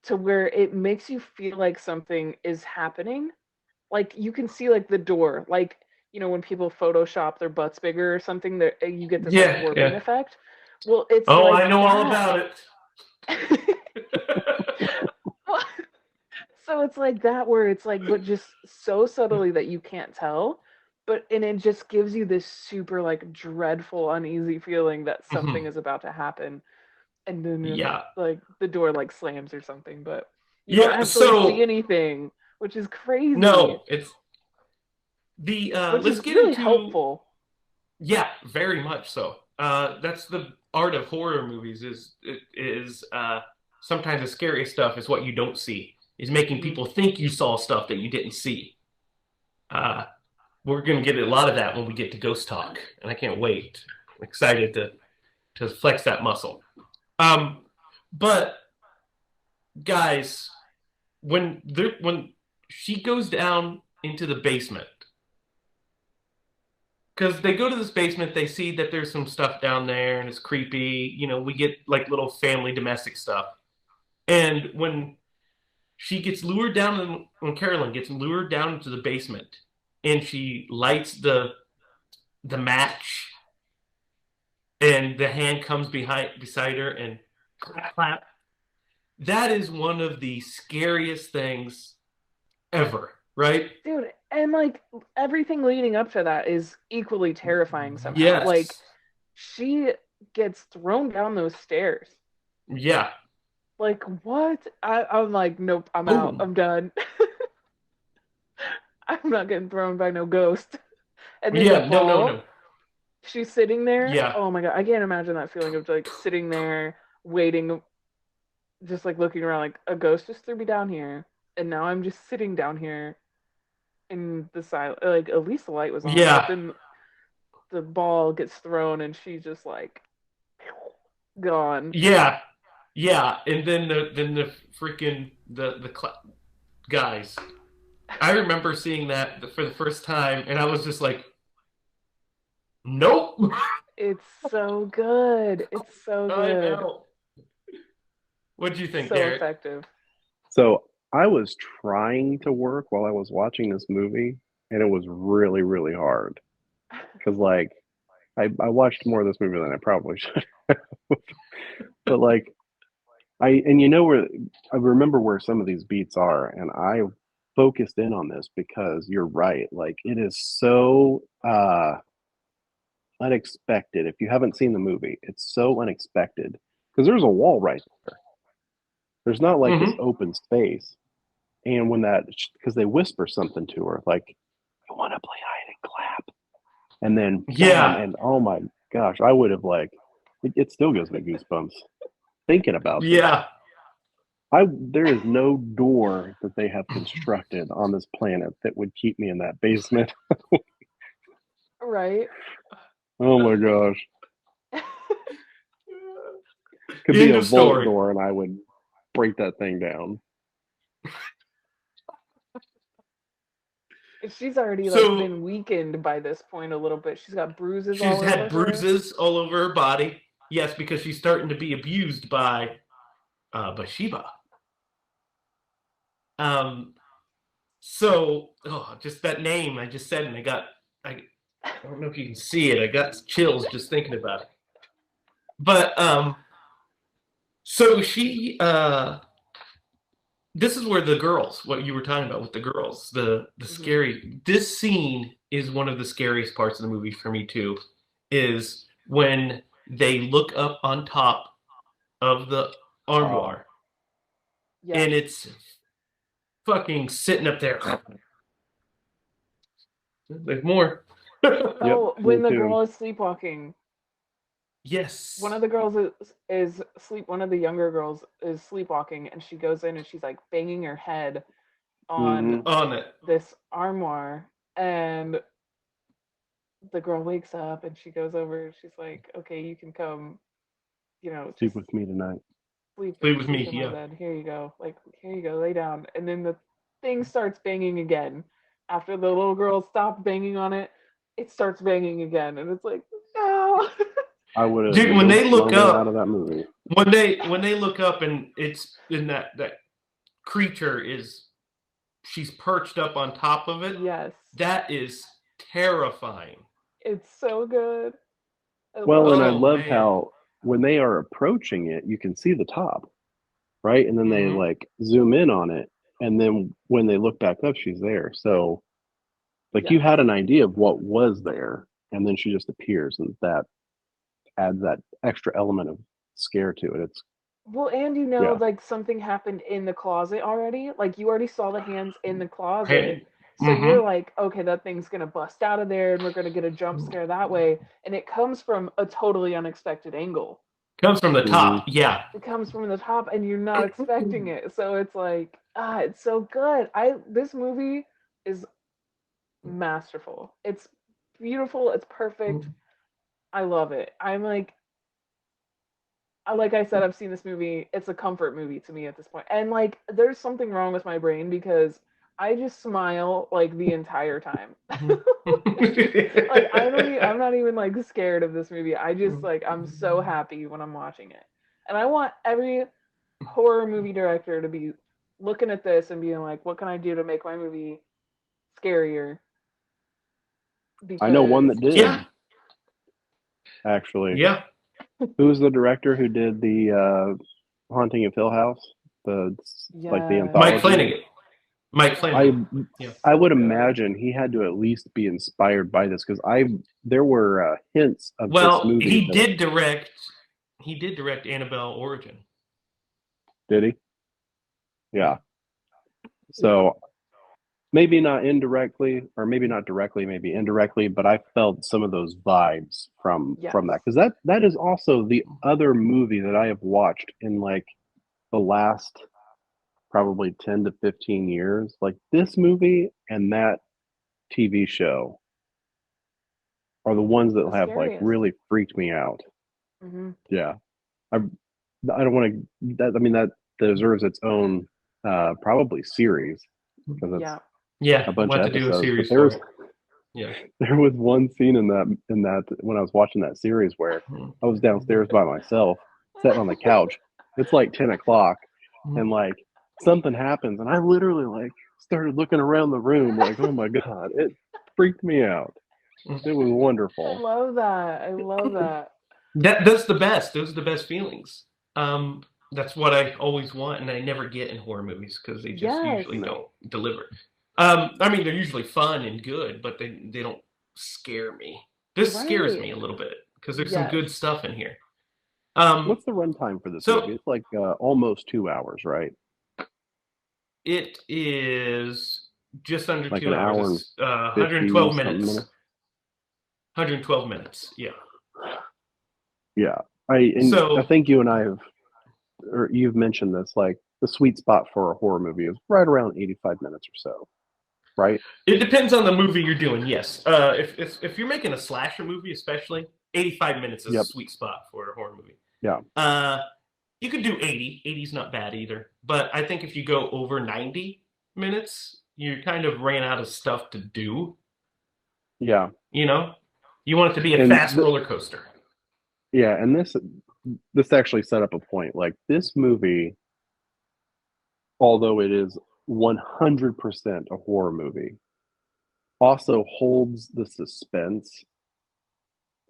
to where it makes you feel like something is happening. Like you can see like the door, like when people Photoshop their butts bigger or something, that you get this like Yeah, warping yeah. effect. Well, it's Oh, like I know all that. about it. So it's like that where it's like, but just so subtly that you can't tell. But and it just gives you this super like dreadful, uneasy feeling that something Mhm. is about to happen, and then Yeah. like the door like slams or something, but you don't Yeah, actually see so anything, which is crazy, no, it's the which let's is get really into helpful. yeah, very much so. That's the art of horror movies is sometimes the scariest stuff is what you don't see. Is making Hmm. people think you saw stuff that you didn't see. Uh, we're gonna get a lot of that when we get to Ghost Talk, and I can't wait. I'm excited to flex that muscle. Um, but guys, when she goes down into the basement, because they go to this basement, they see that there's some stuff down there and it's creepy. We get like little family domestic stuff. And when Carolyn gets lured down into the basement and she lights the match and the hand comes beside her and clap clap, that is one of the scariest things ever, right? Dude, and like everything leading up to that is equally terrifying somehow. Like Yes. she gets thrown down those stairs. Yeah. Like what? I'm like, nope, I'm out. Boom. I'm done. I'm not getting thrown by no ghost. And then the Yeah. No, no, fall, no. she's sitting there. Yeah. Oh my god, I can't imagine that feeling of like sitting there waiting, just like looking around, like a ghost just threw me down here, and now I'm just sitting down here in the silence. Like at least the light was on, but Yeah. then the ball gets thrown and she's just like gone. Yeah. Yeah. And then the freaking guys. I remember seeing that for the first time, and I was just like, nope. It's so good. It's so I good. know. What do you think, So Garrett? effective. So I was trying to work while I was watching this movie, and it was really, really hard because like I watched more of this movie than I probably should. But like and you know where I remember where some of these beats are, and I focused in on this because you're right. Like it is so unexpected. If you haven't seen the movie, it's so unexpected because there's a wall right there. There's not like this Hmm. open space. And when that, because they whisper something to her, like, "I want to play hide and clap," and then bam, Yeah, and oh my gosh, I would have like, it still gives me goosebumps thinking about this. yeah, There is no door that they have constructed on this planet that would keep me in that basement. Right? Oh my gosh, could be End a of vault story. door, and I would break that thing down. She's already like So been weakened by this point a little bit. She's got bruises she's all had over her. bruises all over her body. Yes, because she's starting to be abused by Bathsheba. Um, so just that name I just said, and I don't know if you can see it. I got chills just thinking about it. But so this is where the girls, what you were talking about with the girls, the Hmm. scary. This scene is one of the scariest parts of the movie for me too, is when they look up on top of the Oh, armoire Yes. and it's fucking sitting up there. There's more. yep, Oh, me when the too. girl is sleepwalking, one Yes. of the girls is sleep. One of the younger girls is sleepwalking, and she goes in and she's like banging her head on Hmm. On it. this armoire, and the girl wakes up and she goes over. She's like, "Okay, you can come. Sleep Just with me tonight. Sleep with sleep me. in my Yeah. bed. Here you go. Like, here you go. Lay down." And then the thing starts banging again. After the little girl stopped banging on it, it starts banging again, and it's like, no. I would have Dude, when no they look sooner out of up, that movie. when they look up and it's in that creature is she's perched up on top of it. Yes, That is terrifying. it's so good. I Well, love and I it. Oh love man. how when they are approaching it, you can see the top, right? And then they Hmm. like zoom in on it, and then when they look back up, she's there. So like you Yes. had an idea of what was there, and then she just appears, and that adds that extra element of scare to it. It's Well, and yeah. like something happened in the closet already. Like you already saw the hands in the closet. Hey. So you're Hmm. like, okay, that thing's gonna bust out of there and we're gonna get a jump scare that way. And it comes from a totally unexpected angle. Comes from the Hmm. top. Yeah. It comes from the top and you're not expecting it. So it's like, it's so good. I This movie is masterful. It's beautiful, it's perfect. I love it. Like I said, I've seen this movie. It's a comfort movie to me at this point. And like there's something wrong with my brain because I just smile like the entire time. Like I'm not even like scared of this movie. I just like I'm so happy when I'm watching it. And I want every horror movie director to be looking at this and being like, what can I do to make my movie scarier? I know one Because that Yeah. did actually. Yeah. Who was the director who did the Haunting of Hill House? The like the yes, Mike anthology. Flanagan. Mike yes, I Flanagan. Yeah. I so would good. imagine he had to at least be inspired by this because I there were hints of this Well, movie that he did direct Annabelle Origin. did he? Yeah. Yeah. So maybe not indirectly, or maybe not directly, maybe indirectly, but I felt some of those vibes Yes. from that because that is also the other movie that I have watched in like the last probably 10 to 15 years. Like this movie and that TV show are the ones that The have like scariest. really freaked me out. Hmm. Yeah. I I don't want to that I mean that deserves its own probably series because it's Yeah. Yeah. a We'll bunch have of to do a episodes. But series for it. Yeah. There was one scene in that when I was watching that series where Mhm. I was downstairs by myself, sitting on the couch. It's like 10 o'clock, and like something happens, and I literally like started looking around the room like, oh my god, it freaked me out. It was I wonderful. love that. I love that. That's the best. Those are the best feelings. That's what I always want, and I never get in horror movies because they just Yes. usually No, don't deliver. I mean, they're usually fun and good, but they don't scare me. This scares Right. me a little bit because there's some Yes. good stuff in here. Um, what's the runtime for this movie? so It's like almost 2 hours, right? it is just under Like an 2 hours. hour and It's 50 112 something minutes. minutes. 112 minutes. Yeah. Yeah, I So think you and I have, or you've mentioned this, like the sweet spot for a horror movie is right around 85 minutes or so, right? it depends on the movie you're doing. Yes. If you're making a slasher movie, especially, 85 minutes is a Yep. sweet spot for a horror movie. Yeah. Uh, you could do 80. 80 is not bad either. But I think if you go over 90 minutes, you kind of ran out of stuff to do. Yeah. You know, you want it to be a And fast roller coaster. yeah, and this actually set up a point. Like this movie, although it is 100% a horror movie, also holds the suspense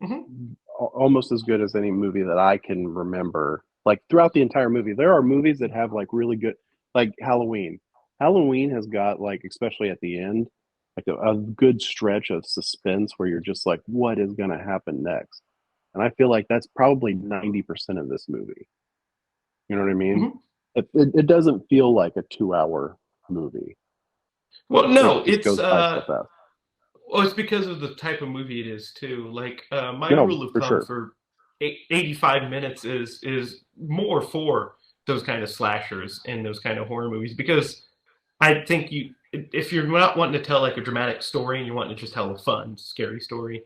Hmm. almost as good as any movie that I can remember. Like throughout the entire movie, there are movies that have like really good, like Halloween. Halloween has got like, especially at the end, like a good stretch of suspense where you're just like, what is going to happen next? And I feel like that's probably 90% of this movie. You know what I mean? Hmm. It doesn't feel like a 2 hour movie. Well, It no, just it's goes by so fast. well, it's because of the type of movie it is too. Like my No, rule of for thumb sure. for 85 minutes is more for those kind of slashers and those kind of horror movies because I think if you're not wanting to tell like a dramatic story and you're wanting to just tell a fun, scary story,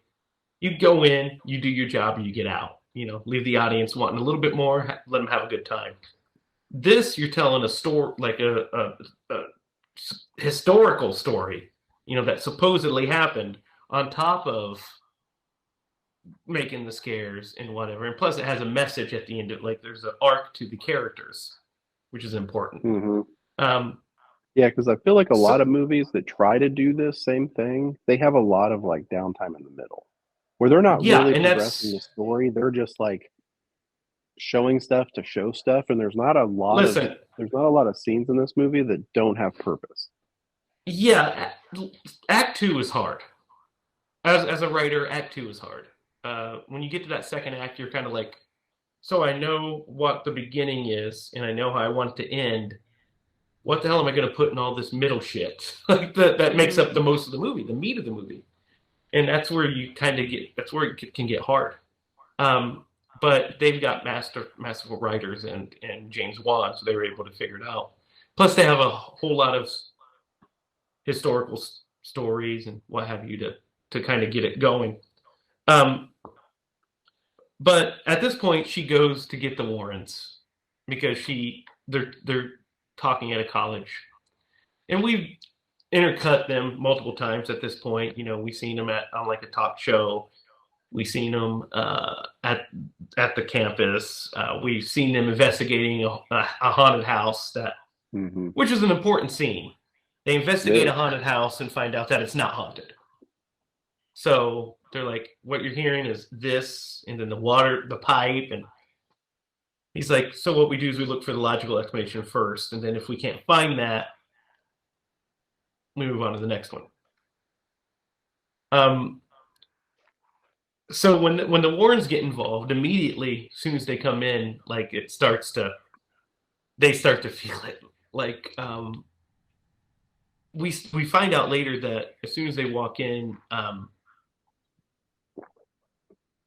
you go in, you do your job, and you get out. You know, leave the audience wanting a little bit more, let them have a good time. This you're telling a story like a historical story, that supposedly happened on top of making the scares and whatever. And plus, it has a message at the end of like there's an arc to the characters, which is important. Hmm. Um, Yeah, because I feel like a lot so of movies that try to do this same thing, they have a lot of like downtime in the middle where they're not yeah, really and progressing the that's story. They're just like showing stuff to show stuff, and listen, there's not a lot of scenes in this movie that don't have purpose. yeah, Act Two is hard. As a writer, Act Two is hard. When you get to that second act, you're kind of like, so I know what the beginning is, and I know how I want it to end. What the hell am I going to put in all this middle shit? Like that makes up Hmm. the most of the movie, the meat of the movie, and that's where you kind of get. That's where it can get hard. Um, but they've got masterful writers and James Wan, so they were able to figure it out. Plus, they have a whole lot of historical stories and what have you to kind of get it going. Um, but at this point, she goes to get the Warrens because they're talking at a college, and we've intercut them multiple times at this point. We've seen them on like a talk show. We've seen them at the campus. We've seen them investigating a haunted house Hmm. which is an important scene. They It investigate a is. haunted house and find out that it's not haunted. So they're like, what you're hearing is this, and then the water, the pipe, and he's like, so what we do is we look for the logical explanation first, and then if we can't find that, we move on to the next one. Um, so when the Warrens get involved, immediately, as soon as they come in, like they start to feel it. Like we find out later that as soon as they walk in,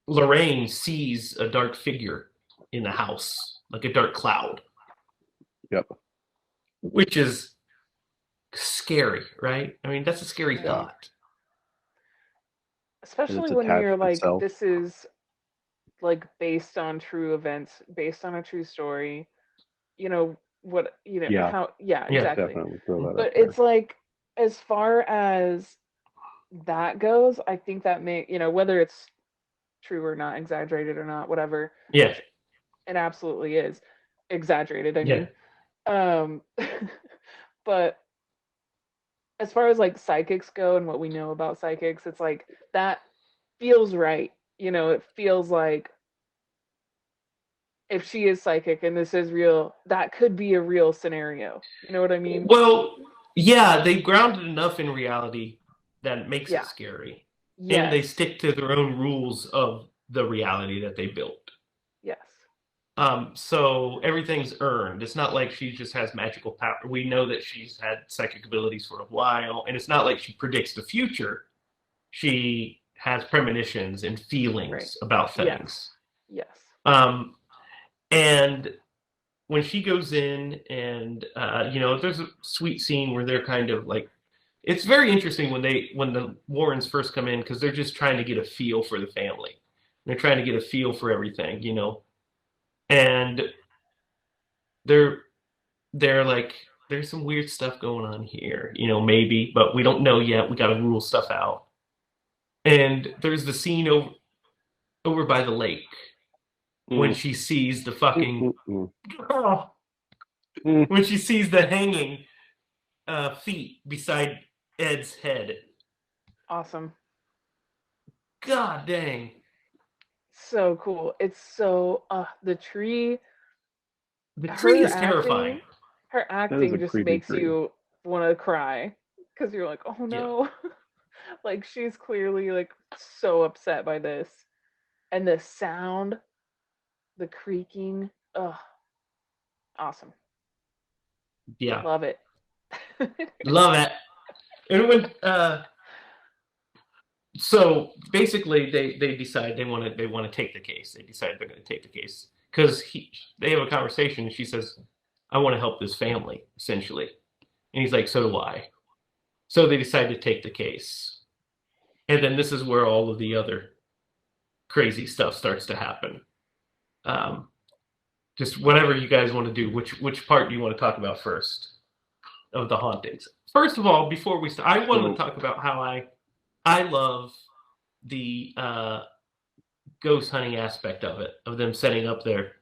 Lorraine sees a dark figure in the house, like a dark cloud, Yep. which is scary, right? I mean, that's a scary Yeah. Right. thought. And Especially it's when you're attached like, itself. this is like based on true events, based on a true story. Yeah, How, yeah, Yeah. exactly. definitely throw that up But there. it's like, as far as that goes, I think that may, whether it's true or not, exaggerated or not, whatever, Yeah, which it absolutely is exaggerated, I yeah. mean. Um, but as far as like psychics go and what we know about psychics, it's like that feels right. It feels like if she is psychic and this is real, that could be a real scenario. You know what I mean? Well, yeah, they grounded enough in reality that it makes it Yeah. scary. And they Yes. stick to their own rules of the reality that they built. Yes. So everything's earned. It's not like she just has magical power. We know that she's had psychic abilities for a while, and it's not like she predicts the future. She has premonitions and Right. feelings about Yes. things. Yes. Um, and when she goes in, and there's a sweet scene where they're kind of like, it's very interesting when the Warrens first come in because they're just trying to get a feel for the family. They're trying to get a feel for everything. And they're they're like, there's some weird stuff going on here, maybe, but we don't know yet. We got to rule stuff out. And there's the scene over by the lake when Mm, she sees the mm, fucking mm, mm, mm. when she sees the hanging feet beside Ed's head. Awesome. God dang. So cool. It's so the tree, The tree her is terrifying. acting, her That is a acting just creepy makes tree. you want to cry because you're like, "Oh Yeah. no." Like she's clearly like so upset by this. And the sound, the creaking, awesome. Yeah. Love it. Love it. And when so basically they decide they want to take the case. They decide they're going to take the case because they have a conversation and she says, I want to help this family, essentially. And he's like, so do I. So they decide to take the case. And then this is where all of the other crazy stuff starts to happen. Um, just whatever you guys want to do. Which part do you want to talk about first of the hauntings? First of all, before we start, I want to So, talk about how I love the ghost hunting aspect of it, of them setting up their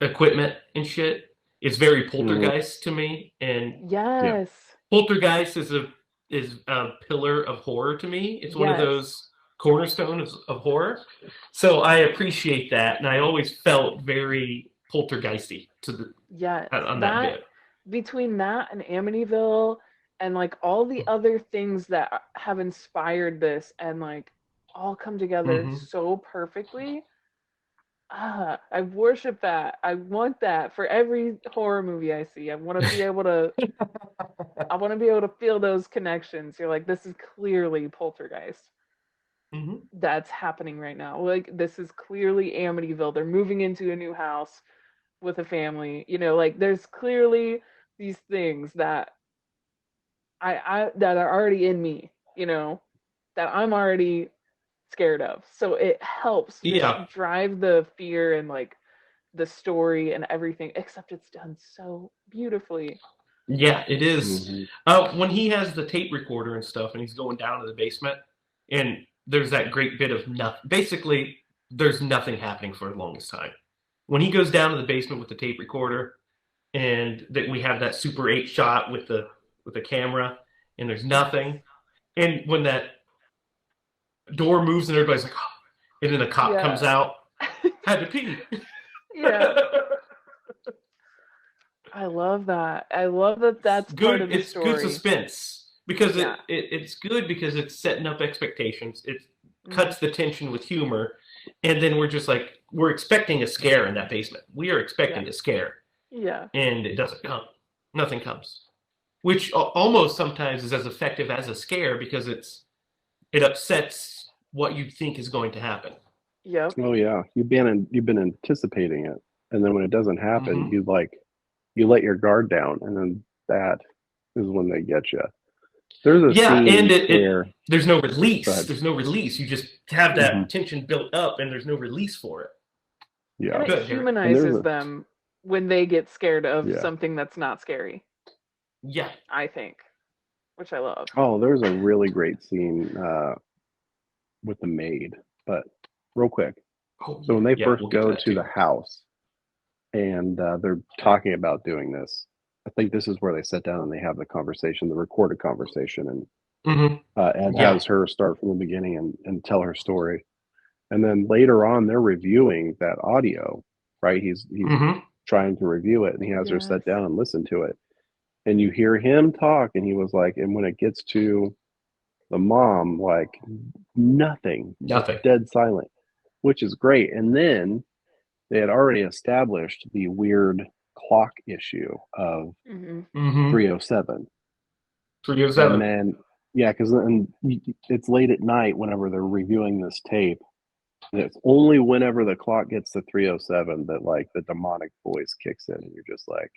equipment and shit. It's very mhm, poltergeist to me, and yeah. Yes. poltergeist is a pillar of horror to me. It's one of Yes. those cornerstones of horror. So I appreciate that, and I always felt very poltergeisty Yes. on that That bit. between that and Amityville and like all the other things that have inspired this and like all come together Hmm. so perfectly. I worship that. I want that for every horror movie I see. I want to be able to feel those connections. You're like, this is clearly poltergeist Hmm. that's happening right now. Like, this is clearly Amityville. They're moving into a new house with a family. Like, there's clearly these things that that are already in me. That I'm already scared of. So it helps just Yeah, drive the fear and like the story and everything. Except it's done so beautifully. yeah, it is. Hmm. When he has the tape recorder and stuff, and he's going down to the basement, and there's that great bit of nothing. Basically, there's nothing happening for the longest time. When he goes down to the basement with the tape recorder, and that we have that Super 8 shot with the camera, and there's Yes. nothing. And when that door moves and everybody's like, oh, and then a cop Yeah. comes out, had to pee. Yeah. I love that. I love that that's part of the It's good story. suspense because Yeah. it's good because it's setting up expectations. It Hmm. cuts the tension with humor, and then we're just like we're expecting a scare in that basement. We are Yeah. expecting a scare, Yeah. and it doesn't come. Nothing comes, which almost sometimes is as effective as a scare because it upsets what you think is going to happen. Yep. Oh yeah, you've been anticipating it, and then when it doesn't happen, Hmm. you let your guard down, and then that is when they get you. There's a Yeah, and scene it where, there's no go release. ahead. There's no release. You just have Hmm. that tension built up, and there's no release for it. And Yeah, it Good, Derek. and there's humanizes a them when they get scared of yeah, something that's not scary, Yeah, I think. which I love. Oh, there's a really great scene with the maid. But real quick, Oh so yeah, when they yeah, first we'll get to go that to the too. house and they're talking about doing this, I think this is where they sit down and they have the conversation, the recorded conversation, and Hmm. Ed Yeah. has her start from the beginning and tell her story. And then later on, they're reviewing that audio, right? He's Hmm. trying to review it, and he has her Yes. sit down and listen to it. And you hear him talk, and he was like, and when it gets to the mom, like nothing, just Nothing. dead silent, which is great. And then they had already established the weird clock issue of Hmm. Hmm. 307. And 307. then, yeah, because then it's late at night whenever they're reviewing this tape. And it's only whenever the clock gets to 307 that like the demonic voice kicks in, and you're just like,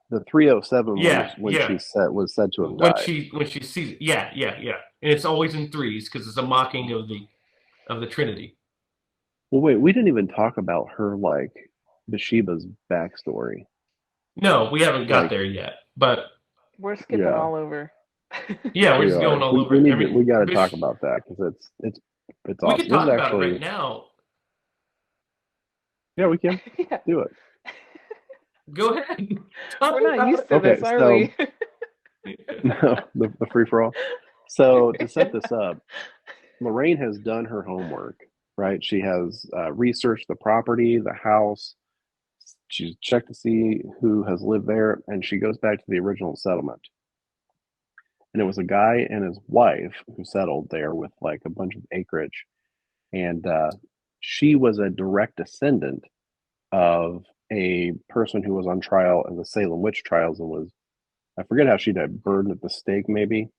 the 307 Yeah, when yeah. she said was said to have When died. she sees it. Yeah, yeah, yeah. And it's always in threes because it's a mocking of the Trinity. Well, wait, we didn't even talk about her like Bathsheba's backstory. No, we haven't got Like, there yet. But We're skipping yeah, all over. yeah, we're we just going are. all We over it. I need to mean, we got to talk Bish, about that because it's we could awesome. This is talk about it actually, right now. yeah, we can Yeah. do it. Go ahead. Talk We're not about used to Okay, this, are so we? it. no, the free for all. So to set this up, Lorraine has done her homework, right? She has researched the property, the house. She's checked to see who has lived there, and she goes back to the original settlement. And it was a guy and his wife who settled there with like a bunch of acreage. And she was a direct descendant of a person who was on trial in the Salem witch trials and was, I forget how she died, burned at the stake, maybe,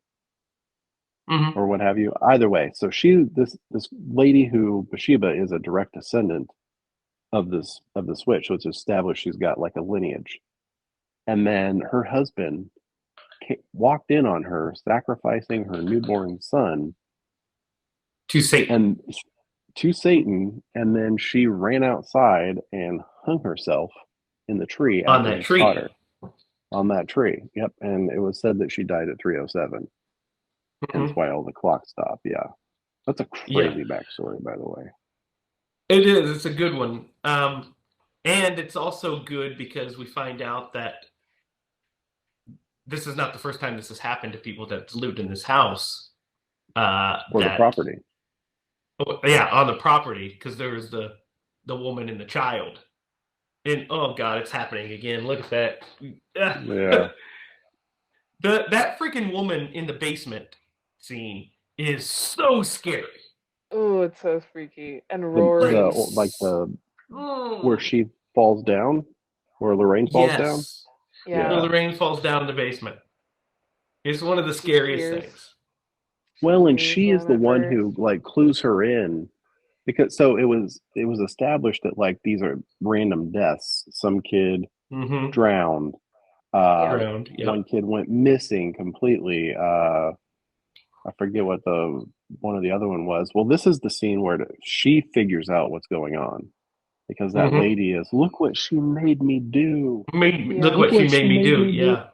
Hmm. or what have you. Either way, so this lady who Bathsheba is a direct descendant of this witch, so it's established she's got like a lineage. And then her husband walked in on her sacrificing her newborn son To Satan and to Satan, and then she ran outside and hung herself in the tree on after that he caught tree. her on that tree. Yep, and it was said that she died at 307. Hence Hmm. why all the clocks stop. Yeah, that's a Yeah, crazy backstory, by the way. it is. It's a good one. And it's also good because we find out that this is not the first time this has happened to people that lived in this house. Or the That property. Oh, yeah, on the property because there was the woman and the child. And oh god, it's happening again. Look at that. Yeah. That freaking woman in the basement scene is so scary. Oh, it's so freaky. And Like, The Rory. like the where mm, she falls down, where Lorraine falls down. yes. Where Yeah. Yeah. Lorraine falls down in the basement. It's one of the She scariest spears. things. She Well, and spears she is them the at one first. who like clues her in because so it was established that like these are random deaths. Some kid Mm-hmm. drowned. Uh, Yep. Drowned. one Yep. kid went missing completely. I forget what the one of the other one was. Well, this is the scene where she figures out what's going on because that Mm-hmm. lady is, look what she made me do. Look Yeah. Look what she what she made me made do. me do. Yeah.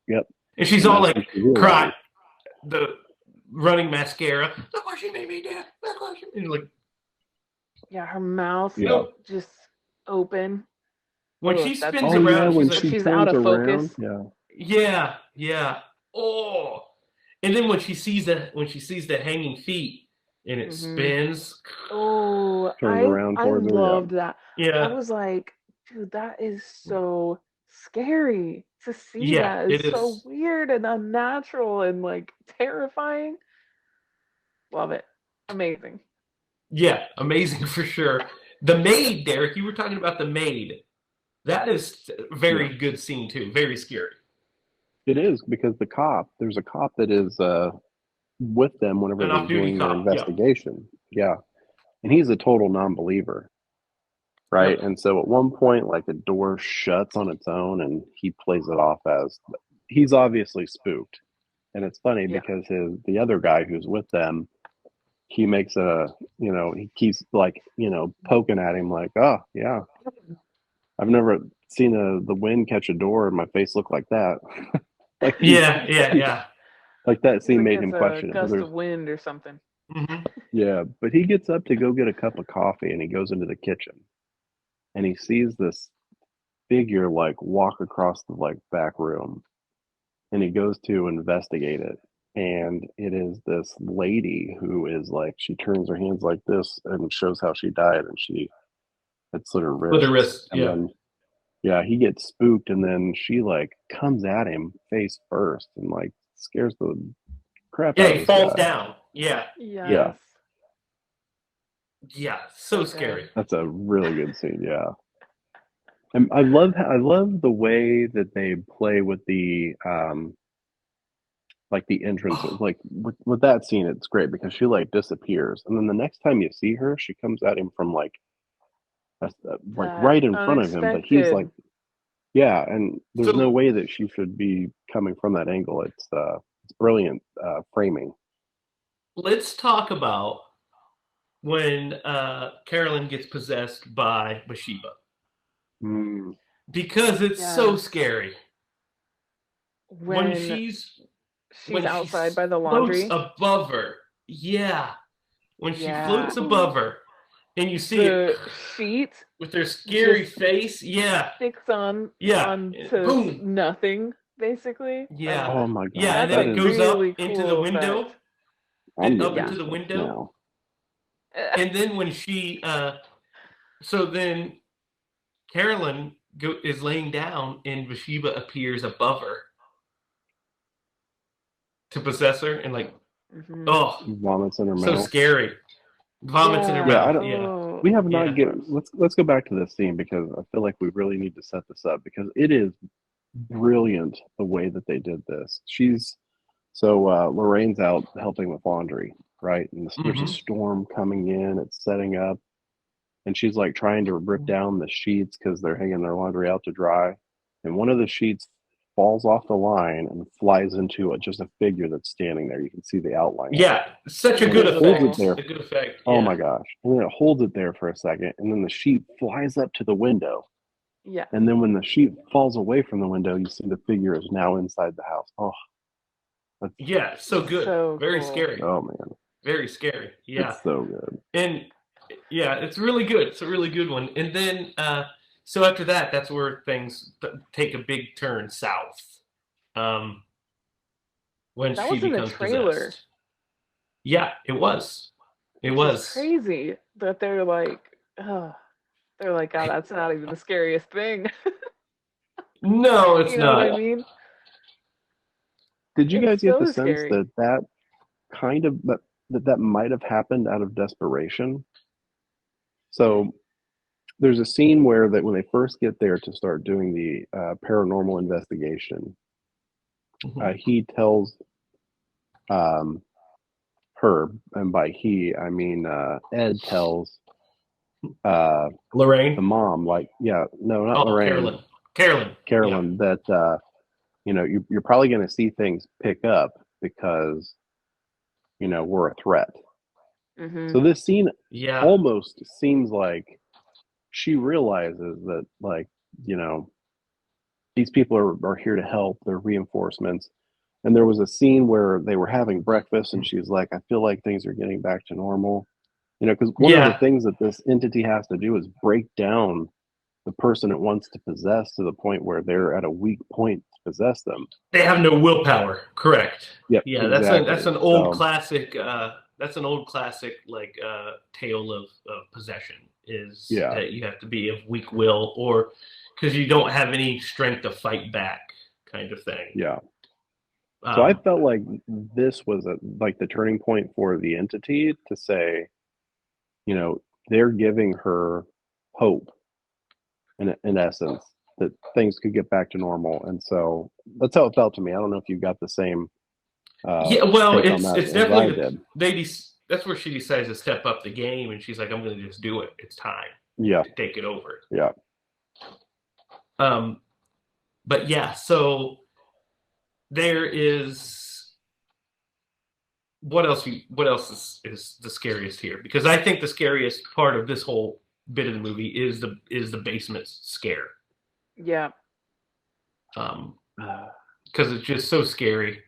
Yep. And she's And all that's like, when she cry, realizes. the running mascara. Look what she made me do. Look what she made me. Like, Yeah, her mouth Yeah. nope. just open. When Oh, she that's spins Oh yeah, around, she's when when like, she she's out turns of around. focus. Yeah. yeah, yeah. Oh. And then when she sees the hanging feet and it Hmm. spins. Oh, Turns around I towards her. Yeah. loved that. I Yeah. was like, dude, that is so scary to see. Yeah, That is it so is. weird and unnatural and like terrifying. Love it. Amazing. Yeah, amazing for sure. The maid, Derek, you were talking about the maid. That is a Yeah. very good scene too. Very scary. It is because there's a cop that is with them whenever An they're off-duty doing their cop. Yep. investigation. Yeah. And he's a total non-believer, right? Yep. And so at one point, like a door shuts on its own, and he plays it off as he's obviously spooked. And it's funny Yeah. because the other guy who's with them, he makes he keeps like poking at him like, oh yeah, I've never seen the wind catch a door and my face look like that. Like Yeah, yeah, yeah. like that He's scene like, made it's him a question it. But gust there's of wind or something. yeah, but he gets up to go get a cup of coffee and he goes into the kitchen and he sees this figure like walk across the like back room and he goes to investigate it and it is this lady who is like she turns her hands like this and shows how she died and she had slit her With the wrists wrist, and yeah. then yeah he gets spooked and then she like comes at him face first and like scares the crap Yeah, out of he this falls guy. down. Yeah, yeah, Yeah, Yes. yeah. So So good. scary. that's a really good scene. Yeah, and I love the way that they play with the like the entrance Oh, like with that scene it's great because she like disappears and then the next time you see her she comes at him from like That right in front of him but he's like unexpected. yeah and there's no so way that she should be coming from that angle it's brilliant framing. let's talk about when Carolyn gets possessed by Bathsheba Mm, because it's so Yes. scary when When she's she outside by the floats laundry. above her. Yeah, when she Yeah. floats above her and you see it The sheet with her scary just face. Yeah, sticks on yeah, onto boom. nothing, basically. Yeah, And oh my yeah, gosh and that's then a that it is goes up really into the cool window, effect. I'm up getting Yeah. into the goosebumps window, now. and then when she, so then Carolyn is laying down, and Bathsheba appears above her to possess her, and like, Hmm. oh, Vomits in her so mouth. scary. Vomits in her Yeah, Yeah. I mouth. don't Yeah, Oh, we have not yeah, get gross. let's go back to this scene because I feel like we really need to set this up because it is brilliant the way that they did this. She's so Lorraine's out helping with laundry, right? And there's a hmm storm coming in, it's setting up, and she's like trying to rip down the sheets because they're hanging their laundry out to dry. And one of the sheets falls off the line and flies into just a figure that's standing there. You can see the outline of it. yeah. Such a And then good it holds it Invisible. effect. there. A good effect. Oh Yeah, my gosh. And then it holds it there for a second. And then the sheet flies up to the window. Yeah. And then when the sheet falls away from the window, you see the figure is now inside the house. Oh, that's yeah. So good. So Very cool. scary. oh man, Very scary. Yeah. it's so good. And yeah, it's really good. It's a really good one. And then, so after that, that's where things take a big turn south. Um, when That she was in the becomes trailer, possessed. Yeah, it was. It which is was. crazy that they're like, oh, that's not even the scariest thing. No, it's You know what I not. mean? Did you It's guys get the so sense scary. that kind of that might have happened out of desperation? So there's a scene where that when they first get there to start doing the paranormal investigation, Mhm. he tells um, her, and by he I mean Ed tells uh, the Lorraine. mom, like, yeah, no, not Oh, Lorraine, Carolyn. Carolyn. Yeah. Carolyn, that you're probably going to see things pick up because we're a threat. Hmm. So this scene Yeah. almost seems like she realizes that, like, you know, these people are here to help. They're reinforcements. And there was a scene where they were having breakfast, and she's like, "I feel like things are getting back to normal." Because one of the Yeah. things that this entity has to do is break down the person it wants to possess to the point where they're at a weak point to possess them. They have no willpower. Correct. Yep, Yeah, that's exactly. an old So classic. That's an old classic like tale of possession is yeah, that you have to be of weak will or because you don't have any strength to fight back, kind of thing. yeah. So I Um, felt like this was like the turning point for the entity to say, you know, they're giving her hope in essence that things could get back to normal. And so that's how it felt to me. I don't know if you got the same yeah, well, take on that it's as I definitely did. that's where she decides to step up the game, and she's like, "I'm going to just do it. It's time Yeah, to take it over." yeah. Um, but yeah, so there is what else is the scariest here? Because I think the scariest part of this whole bit of the movie is the basement scare. Yeah. Um, because it's just so scary.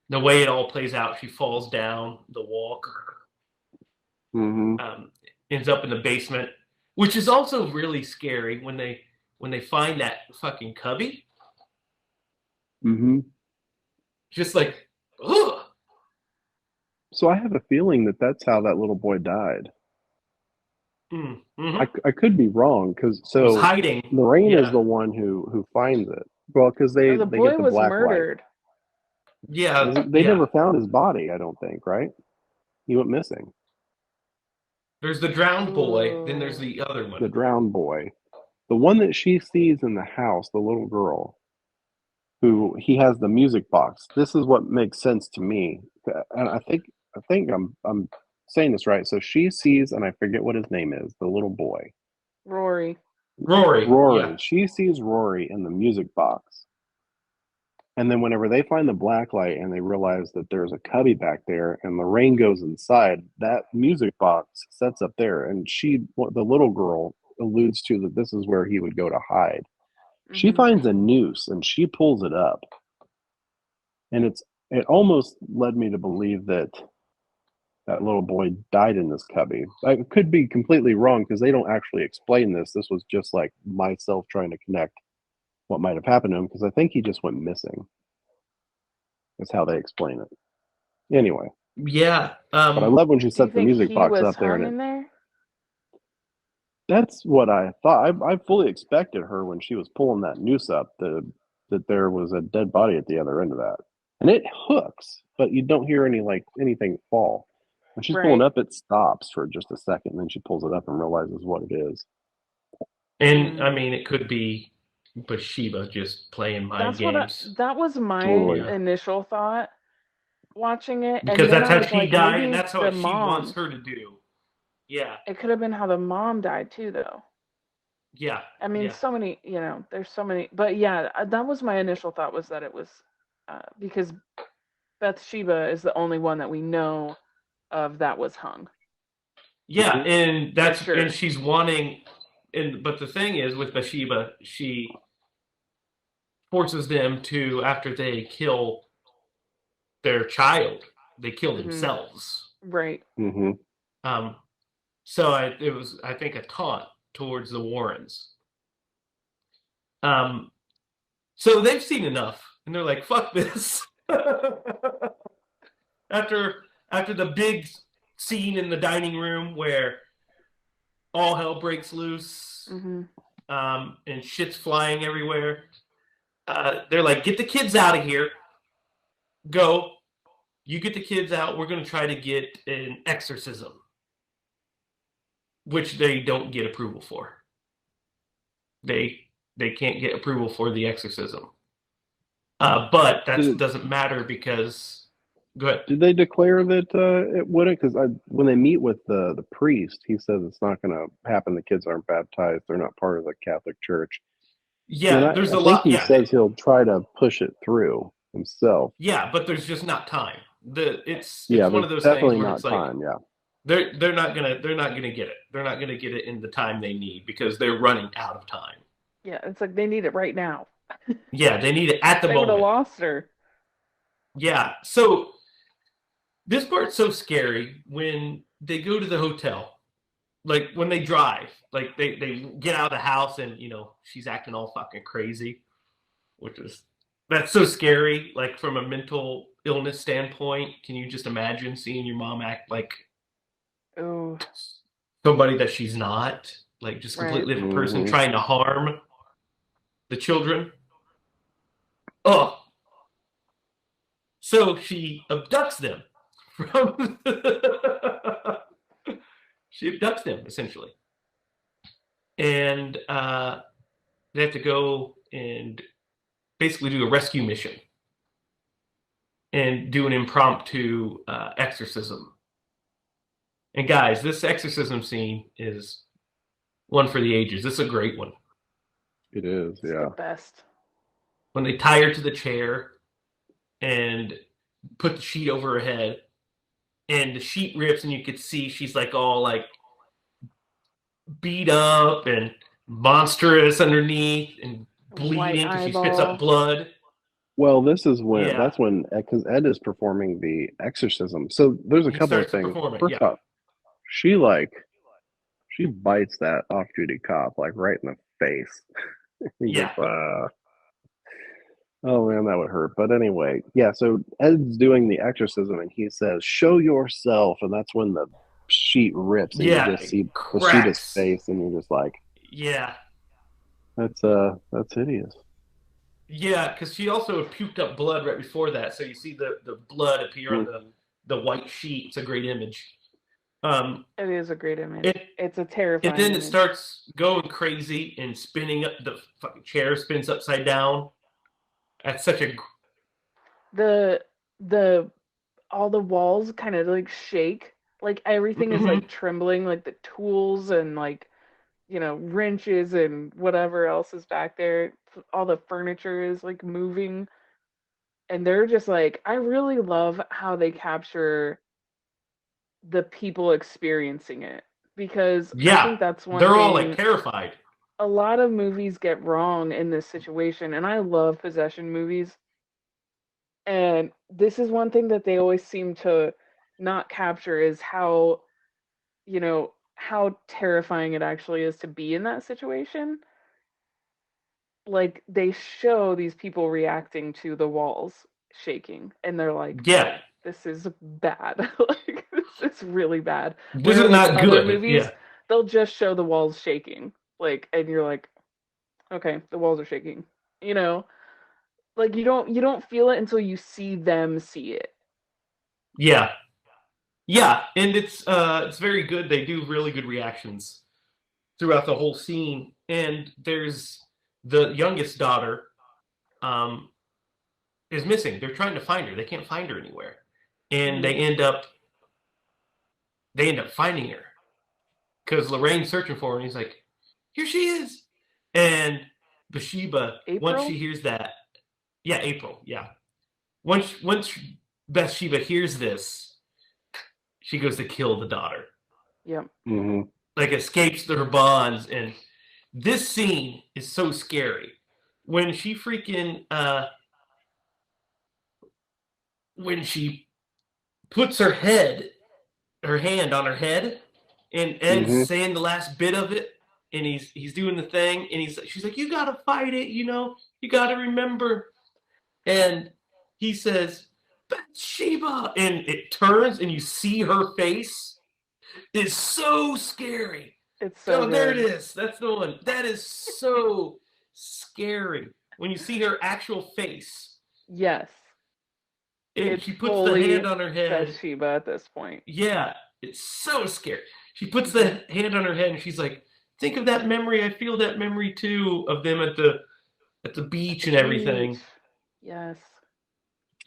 The way it all plays out, she falls down the walk, Mm-hmm. um, ends up in the basement, which is also really scary when they find that fucking cubby. Mm-hmm. Just like, ugh. So I have a feeling that that's how that little boy died. Mm-hmm. I could be wrong because Was so hiding. Lorraine is Yeah, the one who finds it. Well, because No, the they get boy the was black light. murdered. yeah, They yeah. never found his body, I don't think, right? He went missing. There's the drowned boy. Then there's Oh, the other The one. drowned boy. The one that she sees in the house, the little girl, who he has the music box. This is what makes sense to me. And I think I'm saying this right. So she sees, and I forget what his name is, the little boy. Rory. Rory. Yeah. Rory. She sees Rory in the music box. And then whenever they find the black light and they realize that there's a cubby back there and Lorraine goes inside, that music box sets up there. And the little girl alludes to that this is where he would go to hide. She Hmm. finds a noose and she pulls it up. And it almost led me to believe that that little boy died in this cubby. I could be completely wrong because they don't actually explain this. This was just like myself trying to connect what might have happened to him because I think he just went missing. Is how they explain it. Anyway, Yeah. but I love when she Do you sets the think music he box was up there, hung and in there? that's what I thought. I fully expected her when she was pulling that noose up that there was a dead body at the other end of that, and it hooks, but you don't hear anything fall. When she's pulling Right. up, it stops for just a second, and then she pulls it up and realizes what it is. And Mm. I mean, it could be Bathsheba just playing mind games. That was my Totally. Yeah. initial thought watching it, and Because then that's I how was she like, died, and maybe that's the what she wants mom. her to do. Yeah. It could have been how the mom died too, though. Yeah. I mean, Yeah. so many, there's so many, but yeah, that was my initial thought was that it was because Bathsheba is the only one that we know of that was hung Yeah. Hmm. And for and sure. she's wanting, and but the thing is with Bathsheba, she forces them to, after they kill their child, they kill Hmm. themselves. Right. Hmm. Um, so it was, I think, a taunt towards the Warrens. Um, so they've seen enough, and they're like, "Fuck this." after after the big scene in the dining room where all hell breaks loose, Hmm. and shit's flying everywhere, they're like, "Get the kids out of here. Go. You get the kids out. We're going to try to get an exorcism," which they don't get approval for. They can't get approval for the exorcism. But that Did doesn't matter because good. did they declare that it wouldn't? Because when they meet with the priest, he says it's not going to happen. The kids aren't baptized; they're not part of the Catholic Church. And then Yeah, there's I a think lot. he Yeah, says he'll try to push it through himself. yeah, but there's just not time. It's Yeah, one there's of those things definitely where not it's like time. Yeah. they're not gonna get it. They're not gonna get it in the time they need because they're running out of time. Yeah, it's like they need it right now. Yeah, they need it at the They would have moment. lost her. Yeah, so this part's so scary when they go to the hotel, like when they drive, like they get out of the house and she's acting all fucking crazy, which is that's so scary. Like from a mental illness standpoint, can you just imagine seeing your mom act like Oh, somebody that she's not, like just right. completely different person Hmm. trying to harm the children? Oh, so she abducts them from. She abducts them essentially, and they have to go and basically do a rescue mission and do an impromptu exorcism. And guys, this exorcism scene is one for the ages. This is a great one. It is. It's the Yeah. best. When they tie her to the chair and put the sheet over her head, and the sheet rips, and you could see she's like all like beat up and monstrous underneath and White bleeding because she spits up eyeball. blood. Well, this is when Yeah, that's when because Ed is performing the exorcism. So there's a he couple of starts to things. perform it. First Yeah, off, she she bites that off-duty cop like right in the face. He goes, yeah, oh man, that would hurt. But anyway, yeah. So Ed's doing the exorcism, and he says, "Show yourself," and that's when the sheet rips, and you yeah. just It see Bathsheba's cracks. face, and you're just like, Yeah, that's hideous." yeah. Because she also puked up blood right before that, so you see the blood appear on Mhm. the white sheet. It's a great image. Um, It is a great image. and It's a and terrifying then it image. starts going crazy and spinning up. The fucking chair spins upside down. That's such a The the all the walls kind of like shake. Like everything is like mhm. trembling, like the tools and like, wrenches and whatever else is back there. All the furniture is like moving. And they're just like, I really love how they capture the people experiencing it, because I Yeah, think that's one they're all like thing terrified. a lot of movies get wrong in this situation. And I love possession movies. And this is one thing that they always seem to not capture is how terrifying it actually is to be in that situation. Like they show these people reacting to the walls shaking and they're like, Yeah, "Oh, this is bad." Like this is really bad. this Where is like not other good. movies, Yeah, they'll just show the walls shaking. Like and you're like, "Okay, the walls are shaking." You know? Like you don't feel it until you see them see it. yeah, yeah, and it's very good. They do really good reactions throughout the whole scene. And there's the youngest daughter um, is missing. They're trying to find her. They can't find her anywhere, and Mhm. they end up finding her because Lorraine's searching for her, and he's like, "Here she is." And Bathsheba, once April? she hears that, yeah, April, yeah, once Bathsheba hears this, she goes to kill the daughter, Yep. Hmm. like escapes her bonds. And this scene is so scary when she freaking when she puts her hand on her head, and Ed's Hmm. saying the last bit of it, and he's doing the thing, and she's like, "You gotta fight it, you gotta remember." And he says, "Bathsheba," and it turns, and you see her face. It's so scary. It's so Oh, there it good. is. That's the one. That is so scary when you see her actual face. Yes. And It's she puts the hand fully on her head. Bathsheba at this point. Yeah, it's so scary. She puts Mhm. the hand on her head and she's like, "Think of that memory. I feel that memory too of them at the At beach the and beach. everything." Yes.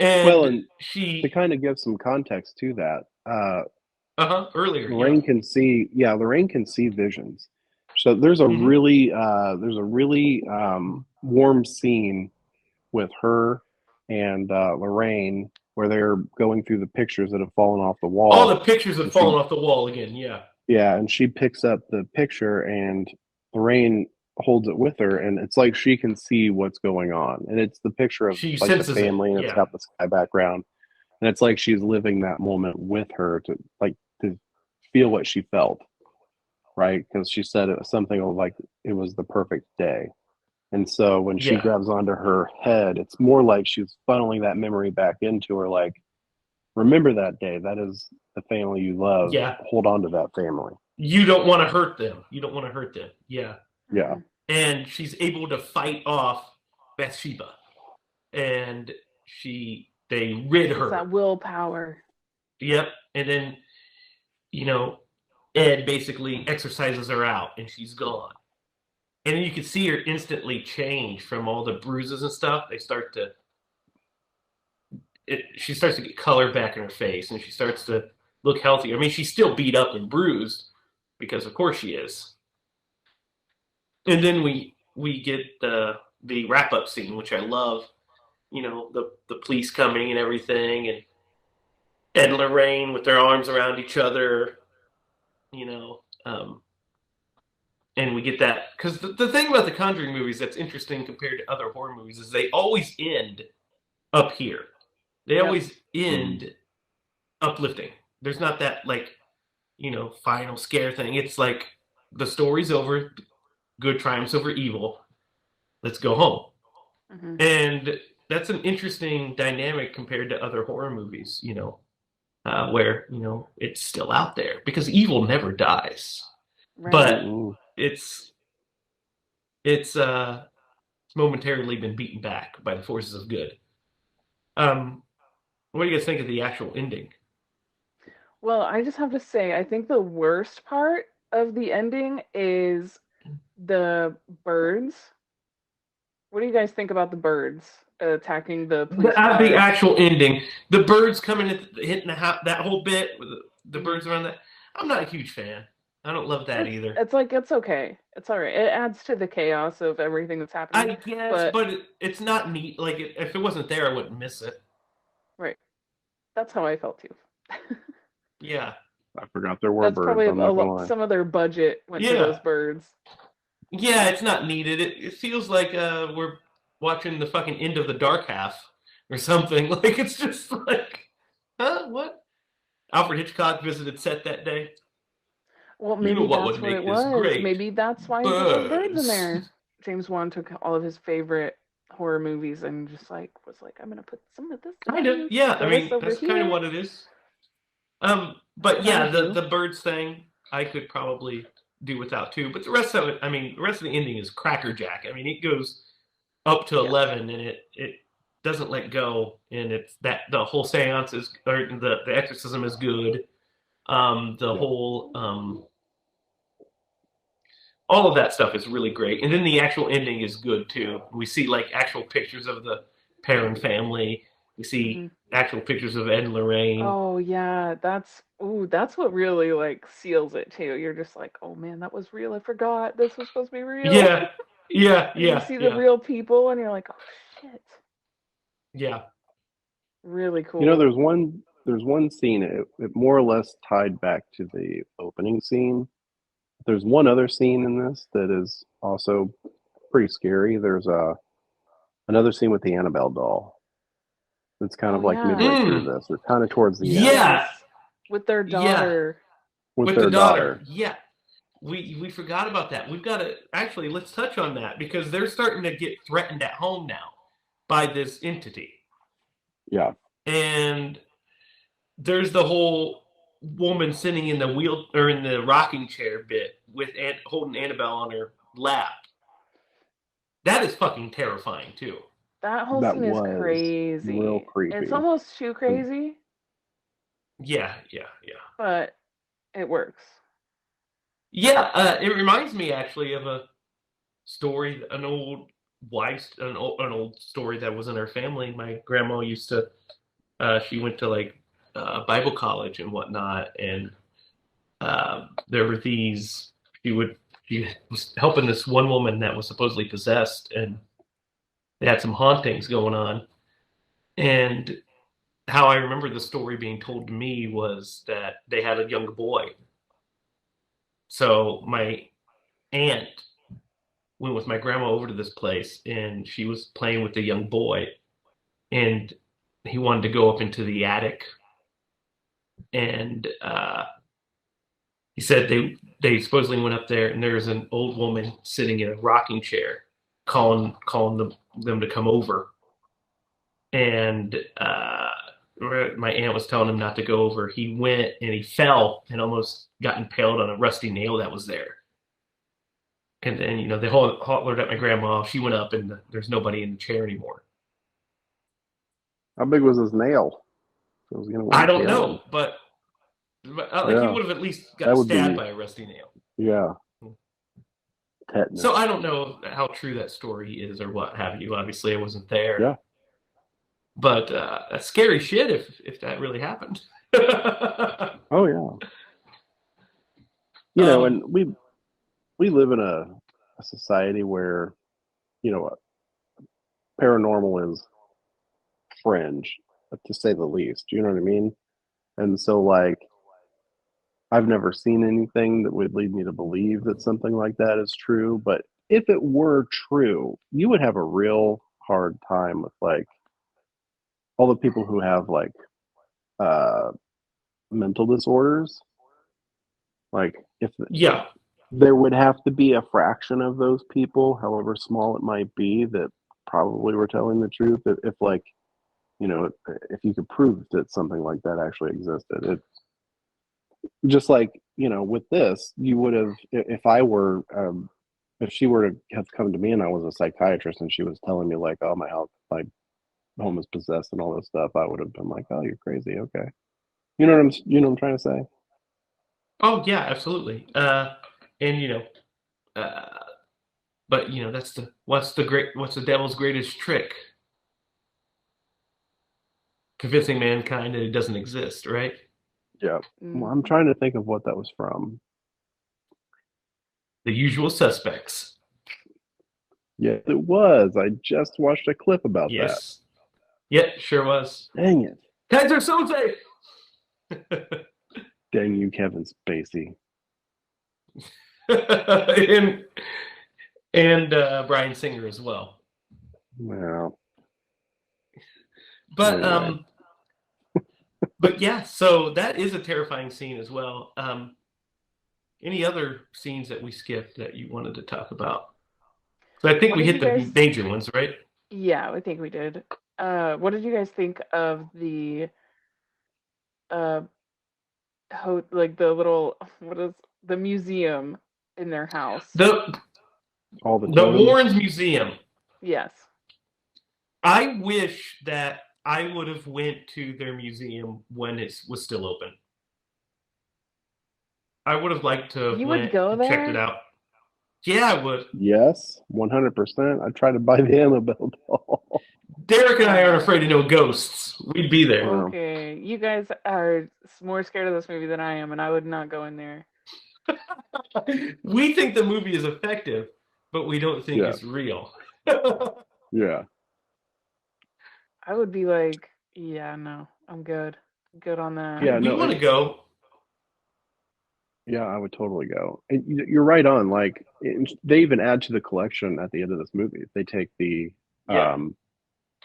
And Well, and to she, kind of give some context to that, earlier, yeah, Lorraine can see, yeah, Lorraine can see visions. So hmm, there's a really warm scene with her and Lorraine where they're going through the pictures that have fallen off the all wall. the pictures have And she, fallen off the wall again. Yeah, yeah, and she picks up the picture and Lorraine holds it with her, and it's like she can see what's going on. And it's the picture of she like the senses it. family, and it's Yeah, got the sky background, and it's like she's living that moment with her to to feel what she felt, right? Because she said it was something like it was the perfect day. And so when she yeah, grabs onto her head, it's more like she's funneling that memory back into her, like, remember that day. That is the family you love. yeah. Hold on to that family. You don't want to hurt them. You don't want to hurt them. Yeah, Yeah. Mhm. and she's able to fight off Bathsheba, and they rid It's her. that willpower. Yep, and then you know Ed basically exercises her out, and she's gone. And then you can see her instantly change from all the bruises and stuff. She starts to get color back in her face, and she starts to look healthier. I mean, she's still beat up and bruised because, of course, she is. And then we get the wrap up scene, which I love. The police coming and everything, and Ed and Lorraine with their arms around each other. You know, and we get that because the thing about the Conjuring movies that's interesting compared to other horror movies is they always end. up here. They Yep. always Mm. end uplifting. There's not that like, final scare thing. It's like the story's over, good triumphs over evil. Let's go home. Hmm. And that's an interesting dynamic compared to other horror movies, where, it's still out there because evil never dies. Right. But Mm-mm. it's it's momentarily been beaten back by the forces of good. Um, what do you guys think of the actual ending? Well, I just have to say, I think the worst part of the ending is the birds. What do you guys think about the birds attacking the The, police the car? actual ending, the birds coming in, hitting that whole bit with the Hmm. birds around that. I'm not a huge fan. I don't love that either. It's like it's okay. It's all right. It adds to the chaos of everything that's happening. I guess, But but it's not neat. Like if it wasn't there, I wouldn't miss it. right, that's how I felt too. Yeah, I forgot there were That's birds. probably I'm not gonna lie. some of their budget went to yeah, those birds. yeah. It's not needed. It feels like we're watching the fucking end of the dark half or something. Like it's just like, huh? What? Alfred Hitchcock visited set that day. Well, You know maybe what that's would what it make this was. great? Maybe that's why he put those birds in Birds. there. James Wan took all of his favorite horror movies and just like was like, I'm gonna put some of this in Kind of, this, yeah. I this mean, over that's kind of here. what it is. But I've had a yeah, the few. the birds thing I could probably do without too. But the rest of it, I mean, the rest of the ending is crackerjack. I mean, it goes up to Yeah. 11, and it doesn't let go, and it's that the whole seance is or the exorcism is good. The Yeah. whole all of that stuff is really great, and then the actual ending is good too. We see like actual pictures of the Perrin family. We Hmm. see actual pictures of Ed and Lorraine. Oh yeah, that's what really like seals it too. You're just like, oh man, that was real. I forgot this was supposed to be real. Yeah, yeah, And you yeah, see the yeah, real people, and you're like, oh shit, yeah. really You know, cool. there's one scene. It more or less tied back to the opening scene. There's one other scene in this that is also pretty scary. There's another scene with the Annabelle doll. It's kind Oh of like yeah, midway through Mm, this, or kind of towards the end yeah, yes, with their yeah. daughter. with With the their daughter, daughter. yeah. We forgot about that. We've got to actually let's touch on that because they're starting to get threatened at home now by this entity. Yeah, And there's the whole woman sitting in the wheel or in the rocking chair bit with holding Annabelle on her lap. That is fucking terrifying too. That whole that scene is was real crazy. It's creepy. almost too crazy, Yeah, yeah, yeah. but it works. Yeah, it reminds me actually of a story, an old story that was in our family. My grandma used to, she went to like Bible college and whatnot, and there were these. She would she was helping this one woman that was supposedly possessed, and they had some hauntings going on. And how I remember the story being told to me was that they had a young boy. So my aunt went with my grandma over to this place, and she was playing with the young boy, and he wanted to go up into the attic, and he said they supposedly went up there, and there was an old woman sitting in a rocking chair, calling them to come over, and my aunt was telling him not to go over. He went and he fell and almost got impaled on a rusty nail that was there. And then they hollered at my grandma. She went up, and there's nobody in the chair anymore. How big was his nail? It was going to I don't impale him. know, but like he Yeah, would have at least that got would stabbed be, by a rusty nail. yeah, So I tetanus. don't know how true that story is or what have you. Obviously, I wasn't there, Yeah. but that's scary shit if that really happened. Oh yeah. You know, um, and we live in a society where you know paranormal is fringe, to say the least. You know what I mean? And so, like, I've never seen anything that would lead me to believe that something like that is true. But if it were true, you would have a real hard time with, like, all the people who have like uh mental disorders, like if Yeah. there would have to be a fraction of those people, however small it might be, that probably were telling the truth. If like, if you could prove that something like that actually existed, it just like, with this, you would have, if I were, if she were to have come to me and I was a psychiatrist and she was telling me like, oh, my home is possessed and all this stuff, I would have been like, oh, you're crazy. Okay. You know what I'm trying to say? Oh yeah, absolutely. And uh, but that's the what's the devil's greatest trick? Convincing mankind that it doesn't exist, right? Yeah. Well, I'm Mhm. trying to think of what that was from. The usual suspects. Yeah, it was. I just watched a clip about that. Yes. Yeah, sure was. Dang it. Kaiser Soze! Dang you, Kevin Spacey. and Brian Singer as well. Well, But anyway. but yeah, so that is a terrifying scene as well. Any other scenes that we skipped that you wanted to talk about? So I think What we did hit you the guys? major ones, right? Yeah, I think we did. What did you guys think of the uh like the little what is the museum in their house? The All the the totems. Warrens Museum. Yes. I wish that I would have went to their museum when it was still open. I would have liked to have You would went go and checked it there? out. Yeah, I would. Yes, 100%. I tried to buy the Annabelle doll. Derek and I aren't Oh, afraid of no ghosts. We'd be there. Well, okay. You guys are more scared of this movie than I am, and I would not go in there. We think the movie is effective, but we don't think yeah, it's real. yeah, I would be like, yeah, no, I'm good. Good on that. yeah. We No, want to go. yeah, I would totally go. And you're right on. Like, they even add to the collection at the end of this movie. They take the Yeah. um,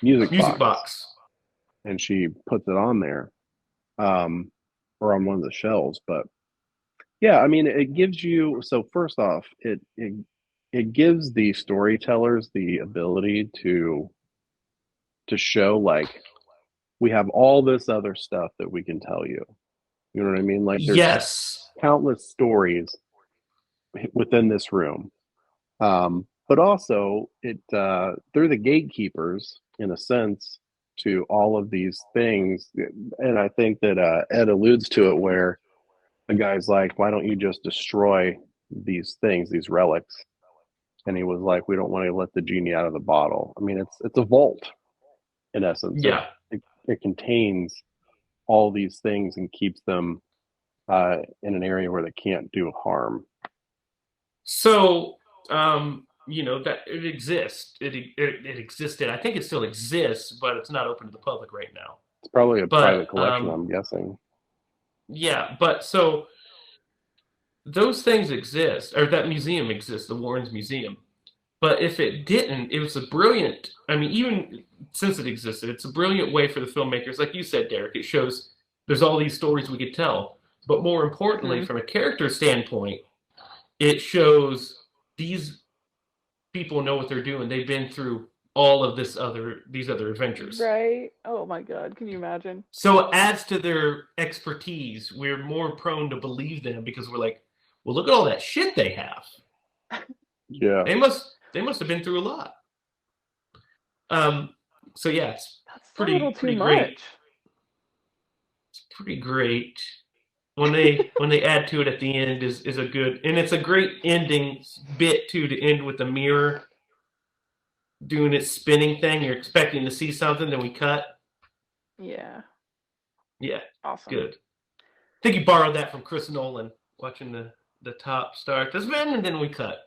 music Music box box. and she puts it on there, um, or on one of the shelves. But yeah, I mean, it gives you. So first off, it gives the storytellers the ability to show like we have all this other stuff that we can tell you. You know what I mean? Like there's Yes. countless stories within this room. But also it they're the gatekeepers in a sense to all of these things. And I think that Ed alludes to it where the guy's like, why don't you just destroy these things, these relics? And he was like, we don't want to let the genie out of the bottle. I mean, it's a vault in essence. It Yeah. it, it contains all these things and keeps them in an area where they can't do harm. So, that it exists. It existed. I think it still exists, but it's not open to the public right now. It's probably a private But collection, I'm guessing. yeah, but so those things exist, or that museum exists, the Warrens Museum. But if it didn't, it was a brilliant. I mean, even since it existed, it's a brilliant way for the filmmakers, like you said, Derek. It shows there's all these stories we could tell, but more importantly, Hmm. from a character standpoint, it shows these people know what they're doing. They've been through all of these other adventures. Right? Oh my God, can you imagine? So it adds to their expertise. We're more prone to believe them because we're like, well, look at all that shit they have. Yeah. They must have been through a lot. Um, so yeah, it's That's a little pretty too pretty great. much. It's pretty great. When they add to it at the end is a good, and it's a great ending bit too, to end with the mirror doing its spinning thing. You're expecting to see something, then we cut. Yeah, Yeah, awesome. good. I think you borrowed that from Chris Nolan, watching the top start this man, and then we cut.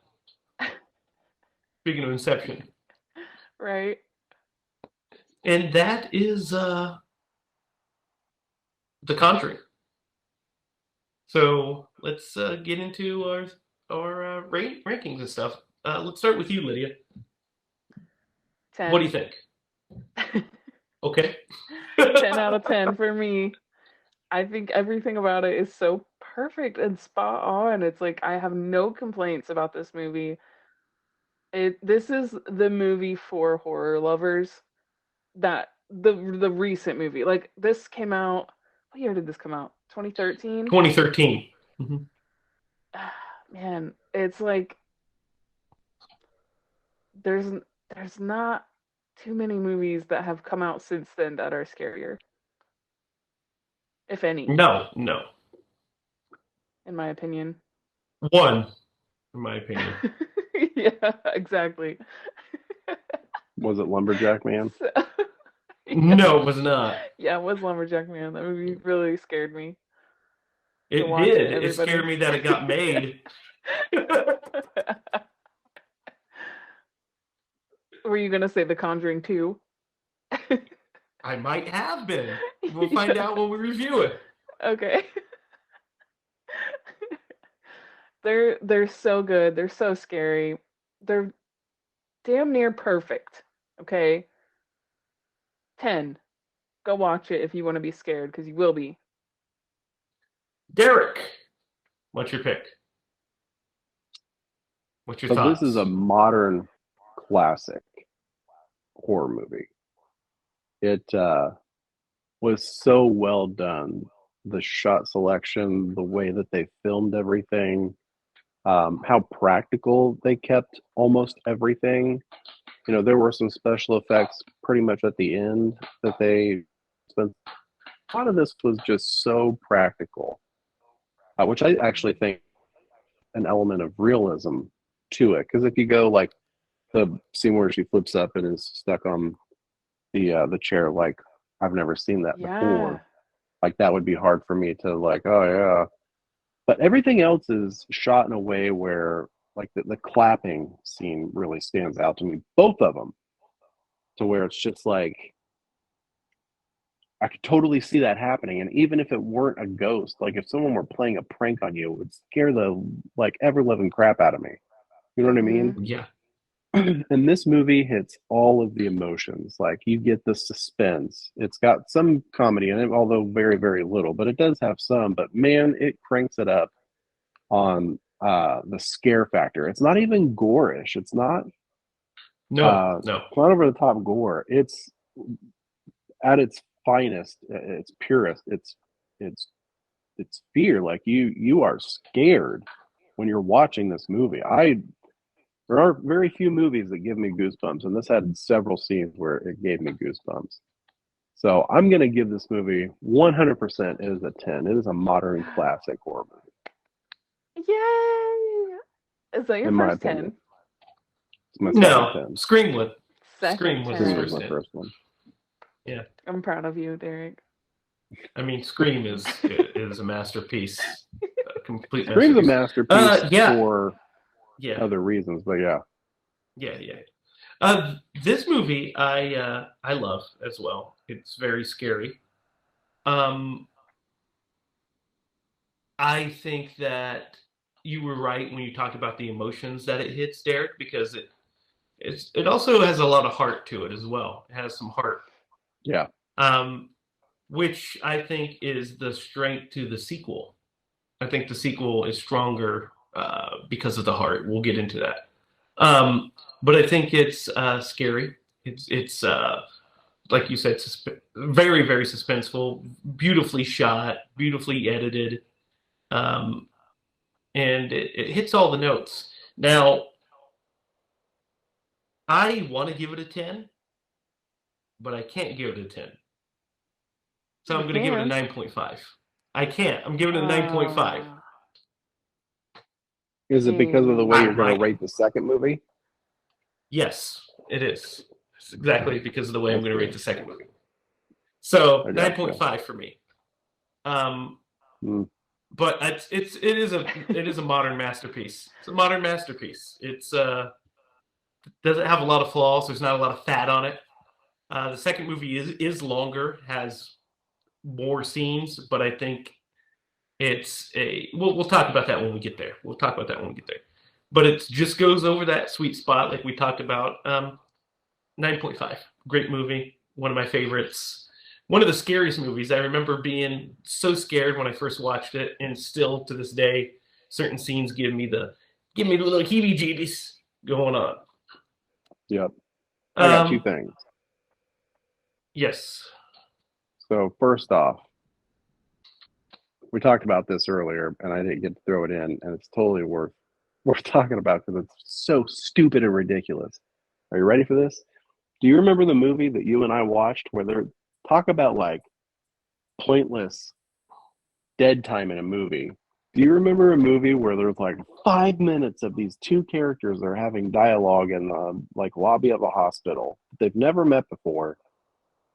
Speaking of Inception, Right? and that is the Conjuring. So let's get into our rankings and stuff. Let's start with you, Lydia. What do 10. you think? Okay. 10 out of 10 for me. I think everything about it is so perfect and spot on. It's like I have no complaints about this movie. This is the movie for horror lovers, that the recent movie. Like this came out, what year did this come out? 2013? 2013. Man, it's like there's there's not too many movies that have come out since then that are scarier, if any, No, no. in my opinion. One, in my opinion. Yeah, exactly. Was it Lumberjack Man? So, yeah, No, it was not. yeah, it was Lumberjack Man. That movie really scared me. To It watch it, did. It scared everybody. me that it got made. Were you gonna say The Conjuring 2? I might have been. We'll find Yeah. out when we review it. Okay. They're so good. They're so scary. They're damn near perfect. Okay. 10. Go watch it if you want to be scared, because you will be. Derek, what's your pick? What's your So this is thoughts? a modern classic horror movie. It was so well done. The shot selection, the way that they filmed everything, how practical they kept almost everything. You know, there were some special effects pretty much at the end that they spent. A lot of this was just so practical, which I actually think an element of realism to it. Because if you go like the scene where she flips up and is stuck on the chair, like I've never seen that Yeah. before. Like that would be hard for me to like, oh yeah. But everything else is shot in a way where like the clapping scene really stands out to me. Both of them, to where it's just like I could totally see that happening. And even if it weren't a ghost, like if someone were playing a prank on you, it would scare the like ever living crap out of me. You know what I mean? Mhm. Yeah. And this movie hits all of the emotions. Like you get the suspense. It's got some comedy in it, although very, very little, but it does have some. But man, it cranks it up on the scare factor. It's not even gorish. No, no. It's not over the top gore. It's at its finest, its purest. It's it's fear. Like you are scared when you're watching this movie. I There are very few movies that give me goosebumps, and this had several scenes where it gave me goosebumps. So I'm going to give this movie 100%. It is a 10. It is a modern classic horror movie, Yay! Is that your in my first opinion. 10? It's my second No. 10. Second Scream was his Scream was first my 10. 10. first one. Yeah. I'm proud of you, Derek. I mean, Scream is a masterpiece. A complete Scream's a masterpiece. masterpiece Yeah. for Yeah. other reasons, but yeah. Yeah, yeah. This movie I love as well. It's very scary. Um, I think that you were right when you talked about the emotions that it hits, Derek, because it also has a lot of heart to it as well. It has some heart, Yeah. um, which I think is the strength to the sequel. I think the sequel is stronger because of the heart. We'll get into that. But I think it's scary. It's like you said, very very suspenseful, beautifully shot, beautifully edited, um, and it hits all the notes. Now, I want to give it a 10, but I can't give it a 10. So I'm You going to give it a can. 9.5. I can't. I'm giving it a 9.5. Uh, Is it because of the way I you're going to might. rate the second movie? Yes, it is. It's exactly because of the way I'm I going to see. rate the second movie. So I gotcha. 9.5 for me. Um, Mm. but it is a modern masterpiece. It's a modern masterpiece. It's doesn't have a lot of flaws. There's not a lot of fat on it. The second movie is longer, has more scenes, but I think it's a. We'll talk about that when we get there. We'll talk about that when we get there. But it just goes over that sweet spot, like we talked about. 9.5. Great movie. one of my favorites. One of the scariest movies. I remember being so scared when I first watched it, and still to this day, certain scenes give me the little heebie-jeebies going on. Yep. I got two Um, things. yes. So first off, we talked about this earlier, and I didn't get to throw it in, and it's totally worth talking about because it's so stupid and ridiculous. Are you ready for this? Do you remember the movie that you and I watched where they're talk about like pointless dead time in a movie? Do you remember a movie where there's like 5 minutes of these two characters that are having dialogue in the like lobby of a hospital that they've never met before?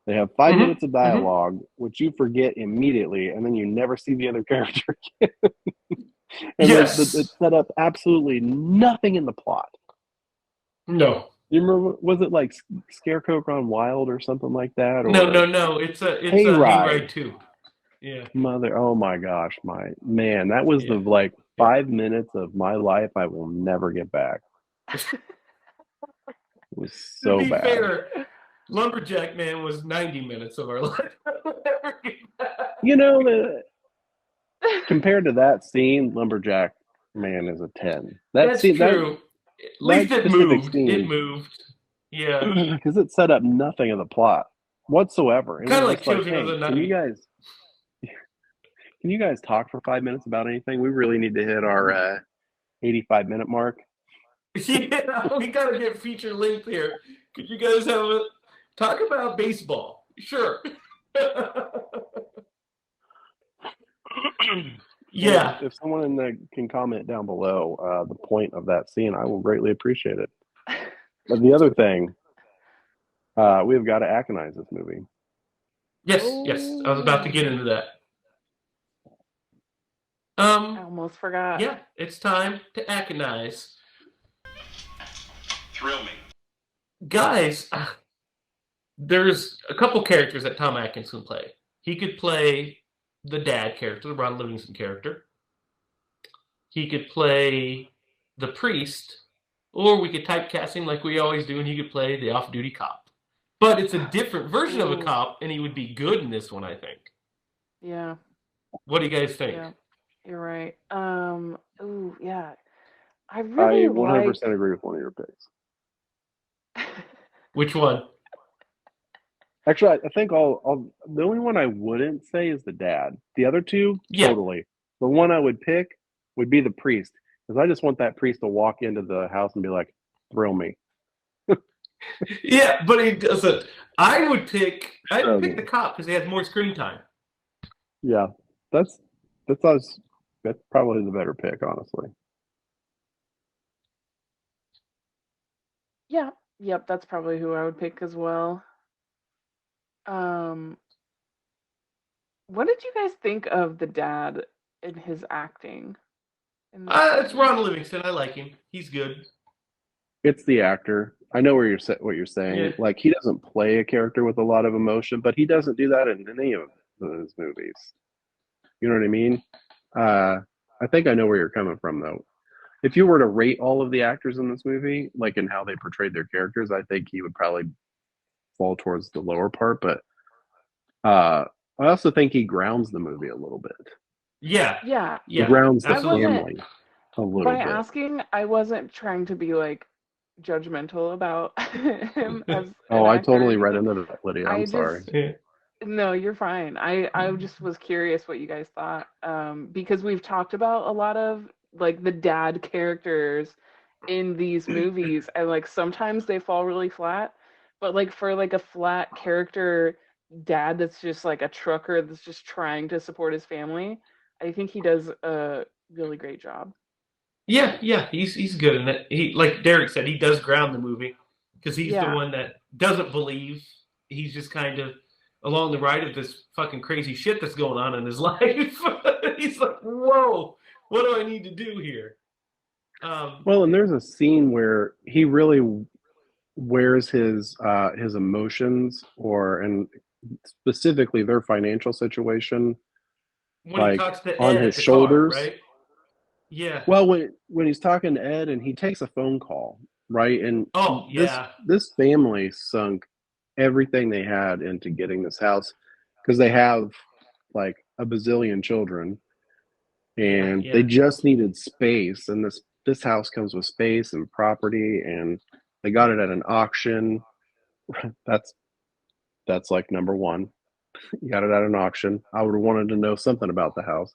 They have 5 minutes of Hmm. dialogue, which you forget immediately, and then you never see the other character again. And it Yes. set up absolutely nothing in the plot. No. You remember? Was it like Scarecrow Gone Wild or something like that, No, no, or no. It's a Hayride? hayride too. Yeah. Mother, oh my gosh, my man, that was the Yeah. like Yeah. 5 minutes of my life I will never get back. It was To so be bad. fair, Lumberjack Man was 90 minutes of our life. I'll never get back. You know, compared to that scene, Lumberjack Man is a 10. That That's scene, true. At that least it specific moved. It scene, moved. Yeah. because it set up nothing of the plot whatsoever. It Kind was of like just like, Children of hey, the Night. can you guys talk for 5 minutes about anything? We really need to hit our 85-minute mark. Yeah, we gotta get feature length here. Could you guys have a talk about baseball? Sure. And Yeah. if someone can comment down below the point of that scene, I will greatly appreciate it. But the other thing, we've got to aconize this movie. Yes, yes. I was about to get Oh, into that. I Um, almost forgot. yeah, it's time to aconize. Thrill me. Guys, there's a couple characters that Tom Atkins can play. He could play the dad character, the Ron Livingston character. He could play the priest, or we could typecast him like we always do, and he could play the off-duty cop. But it's a different version of a Ooh, cop, and he would be good in this one, I think. yeah, What do you guys think? yeah, you're right. Ooh, yeah. I I really like 100% agree with one of your picks. Which one? Actually, I think the only one I wouldn't say is the dad. The other two, Yeah, totally. The one I would pick would be the priest because I just want that priest to walk into the house and be like, "Thrill me, yeah, but he doesn't. I'd thrill pick me." the cop because he has more screen time. Yeah, that's that's us. That's probably the better pick, honestly. Yeah, yep, that's probably who I would pick as well. Um, what did you guys think of the dad in his acting in this It's movie? Ron Livingston. I like him. He's good. It's the actor. I know what you're Yeah. saying. Like he doesn't play a character with a lot of emotion, but he doesn't do that in any of his movies. You know what I mean? Uh, I think I know where you're coming from, though. If you were to rate all of the actors in this movie, like in how they portrayed their characters, I think he would probably fall towards the lower part. But uh, I also think he grounds the movie a little bit. Yeah. Yeah, He Yeah. grounds the I Absolutely. wasn't family a little by bit. asking, I wasn't trying to be like judgmental about him as Oh, an I actor or totally read anything. into that, Lydia. I'm I just sorry. Yeah. No, you're fine. I just was curious what you guys thought. Because we've talked about a lot of like the dad characters in these movies, and like sometimes they fall really flat. But like for like a flat character dad that's just like a trucker that's just trying to support his family, I think he does a really great job. Yeah, yeah, he's good in it. He like Derek said, he does ground the movie because he's the Yeah, one that doesn't believe. He's just kind of along the ride of this fucking crazy shit that's going on in his life. He's like, whoa, what do I need to do here? Um, Well, and there's a scene where he really wears his emotions and specifically their financial situation when he like talks to on Ed his at the car, shoulders. right? Yeah. Well, when he's talking to Ed and he takes a phone call, right? And Oh this yeah. this family sunk everything they had into getting this house because they have like a bazillion children Yeah, and they yeah. just needed space, and this house comes with space and property, and they got it at an auction. that's that's like number one. You got it at an auction. I would have wanted to know something about the house.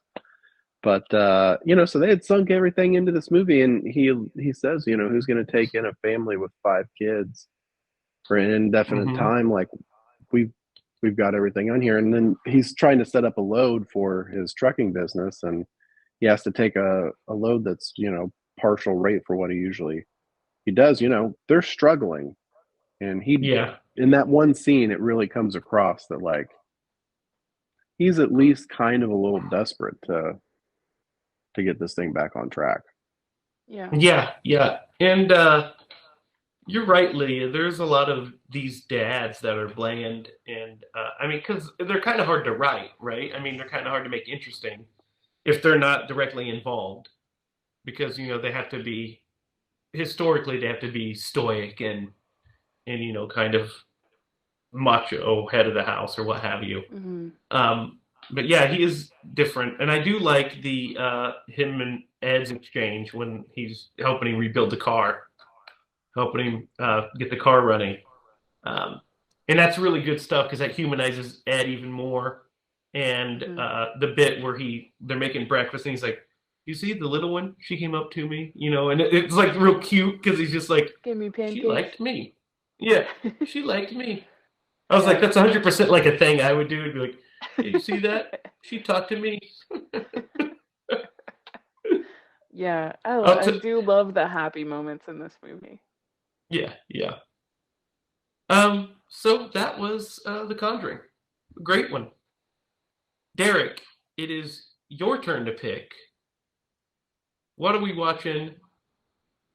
But so they had sunk everything into this movie, and he says, who's going to take in a family with 5 kids for an indefinite Hmm. time? Like we've we've got everything on here, and then he's trying to set up a load for his trucking business, and he has to take a load that's partial rate for what he does. They're struggling, and he Yeah. in that one scene, it really comes across that like he's at least kind of a little desperate to get this thing back on track. Yeah. Yeah, yeah. And you're right, Lydia. There's a lot of these dads that are bland, and I mean, because they're kind of hard to write, right? I mean, they're kind of hard to make interesting if they're not directly involved, because they have to be historically they have to be stoic and kind of macho head of the house or what have you. Hmm. Um, but yeah, he is different, and I do like the him and Ed's exchange when he's helping him rebuild the car, helping him get the car running. Um, and that's really good stuff because that humanizes Ed even more. And Hmm. the bit where they're making breakfast and he's like, "You see the little one? She came up to me, and it's like real cute because he's just like, Give me she pancakes. liked me. Yeah, she liked me." I was like, Yeah. "That's 100% like a thing I would do." And be like, "Hey, you see that? She talked to me." Yeah, Up I to do love the happy moments in this movie. Yeah, yeah. So that was The Conjuring, great one. Derek, it is your turn to pick. What are we watching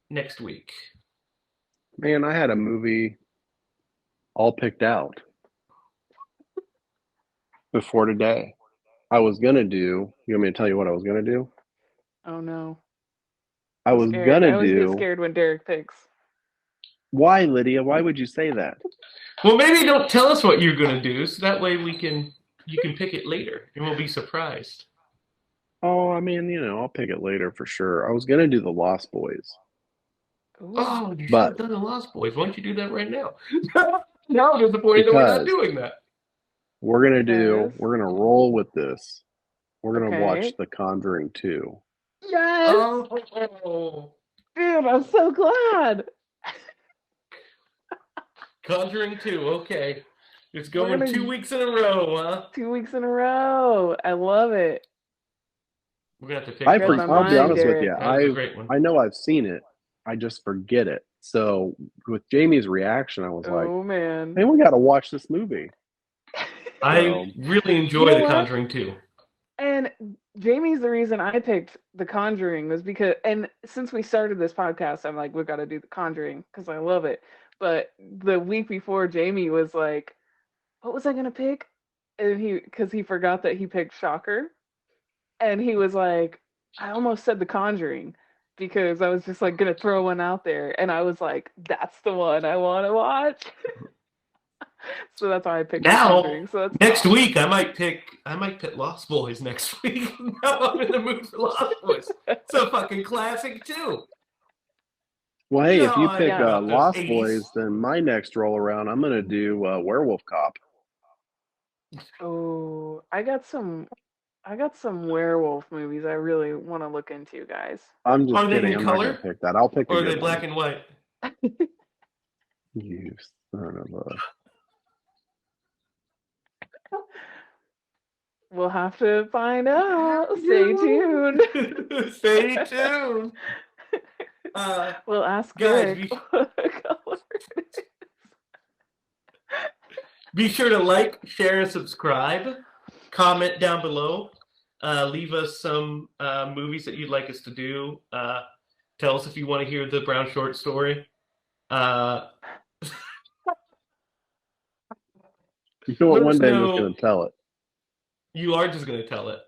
next week? Man, I had a movie all picked out before today. I was gonna do. You want me to tell you what I was gonna do? Oh no. I I'm was scared. gonna I always get do. scared when Derek picks. Why, Lydia? Why would you say that? Well, maybe don't tell us what you're going to do, so that way you can pick it later, and we'll be surprised. Oh, I mean, I'll pick it later for sure. I was gonna do The Lost Boys, Ooh. Oh, you should have but done the Lost Boys. Why don't you do that right now? Now I'm disappointed that we're not because doing that. Because we're gonna roll with this. We're gonna watch okay. The Conjuring 2. Yes! Oh, Dude, I'm so glad. Conjuring 2. Okay, it's We're going two gonna weeks in a row, huh? 2 weeks in a row. I love it. We're gonna have to pick Read my Lost I'll be Boys mind, honest 2. with you. Derek. That was a great one. I know I've seen it. I just forget it. So with Jamie's reaction, I was like, Oh man. man, we got to watch this movie. I So really You enjoy know The what? Conjuring 2. And Jamie's the reason I picked The Conjuring was because, and since we started this podcast, I'm like, we've got to do The Conjuring because I love it. But the week before, Jamie was like, what was I going to pick? And because he forgot that he picked Shocker. And he was like, I almost said The Conjuring because I was just like going to throw one out there. And I was like, that's the one I want to watch. So that's why I picked The Now, Conjuring. So that's next awesome. week I might pick Lost Boys next week. Now I'm in the mood for Lost Boys. It's a fucking classic too. well, You hey, know if how you I pick feel Yeah. about those Lost 80s. Boys, then my next roll around, I'm gonna do Werewolf Cop. Oh, I got some werewolf movies I really want to look into, guys. I'm Are just they kidding. in I'm not gonna color pick that. I'll pick a or are good they one. black and white? You son of a. We'll have to find out. Stay tuned. Stay tuned. Uh, We'll ask guys, Derek what color it is. be sure to like, share, and subscribe. Comment down below. Leave us some movies that you'd like us to do. Tell us if you want to hear the Brown short story. Uh, You know what? let One us day I'm just know. gonna tell it. You are just going to tell it.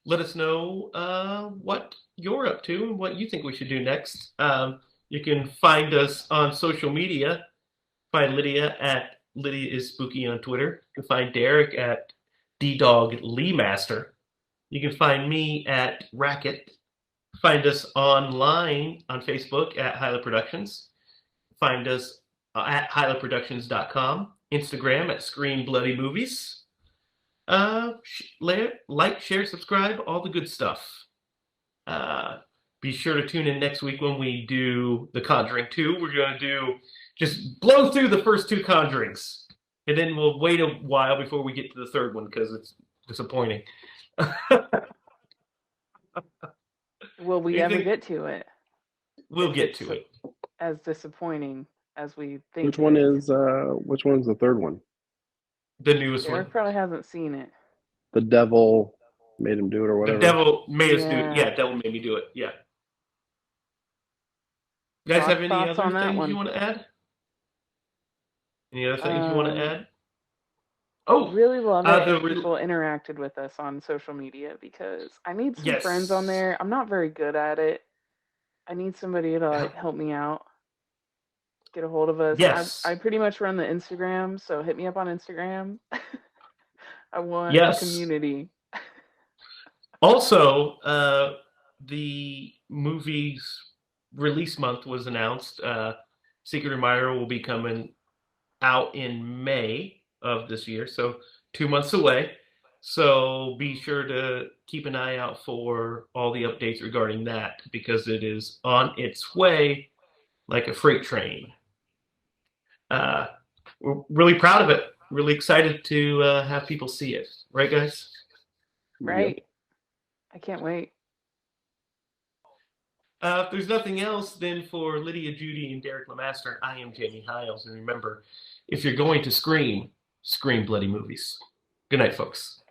Let us know what you're up to and what you think we should do next. You can find us on social media. Find Lydia at Lydia is Spooky on Twitter. You can find Derek at DDog Lee Master. You can find me at Racket. Find us online on Facebook at HiLa Productions. Find us at HiLaProductions.com. Instagram at Screen Bloody Movies. Like, share, subscribe, all the good stuff. Be sure to tune in next week when we do The Conjuring 2. We're going to just blow through the first two Conjurings. And then we'll wait a while before we get to the third one because it's disappointing. Will we ever get to it? We'll get to it. As disappointing as we think. Which one's the third one? The newest one. Derek probably hasn't seen it. The devil made him do it or whatever. The devil made us do it. Yeah, devil made me do it. Yeah. You guys have any other things you want to add? Any other things you want to add? Oh, really love it if people interacted with us on social media because I need some friends on there. I'm not very good at it. I need somebody to help me out. Get a hold of us. Yes. I pretty much run the Instagram, so hit me up on Instagram. I want a community. Also, the movie's release month was announced. Secret Admirer will be coming out in May of this year, so 2 months away. So be sure to keep an eye out for all the updates regarding that because it is on its way like a freight train. We're really proud of it. Really excited to have people see it. Right, guys? Right. Yep. I can't wait. If there's nothing else, then for Lydia, Judy, and Derek Lemaster, I am Jamie Hiles. And remember, if you're going to scream bloody movies. Good night, folks.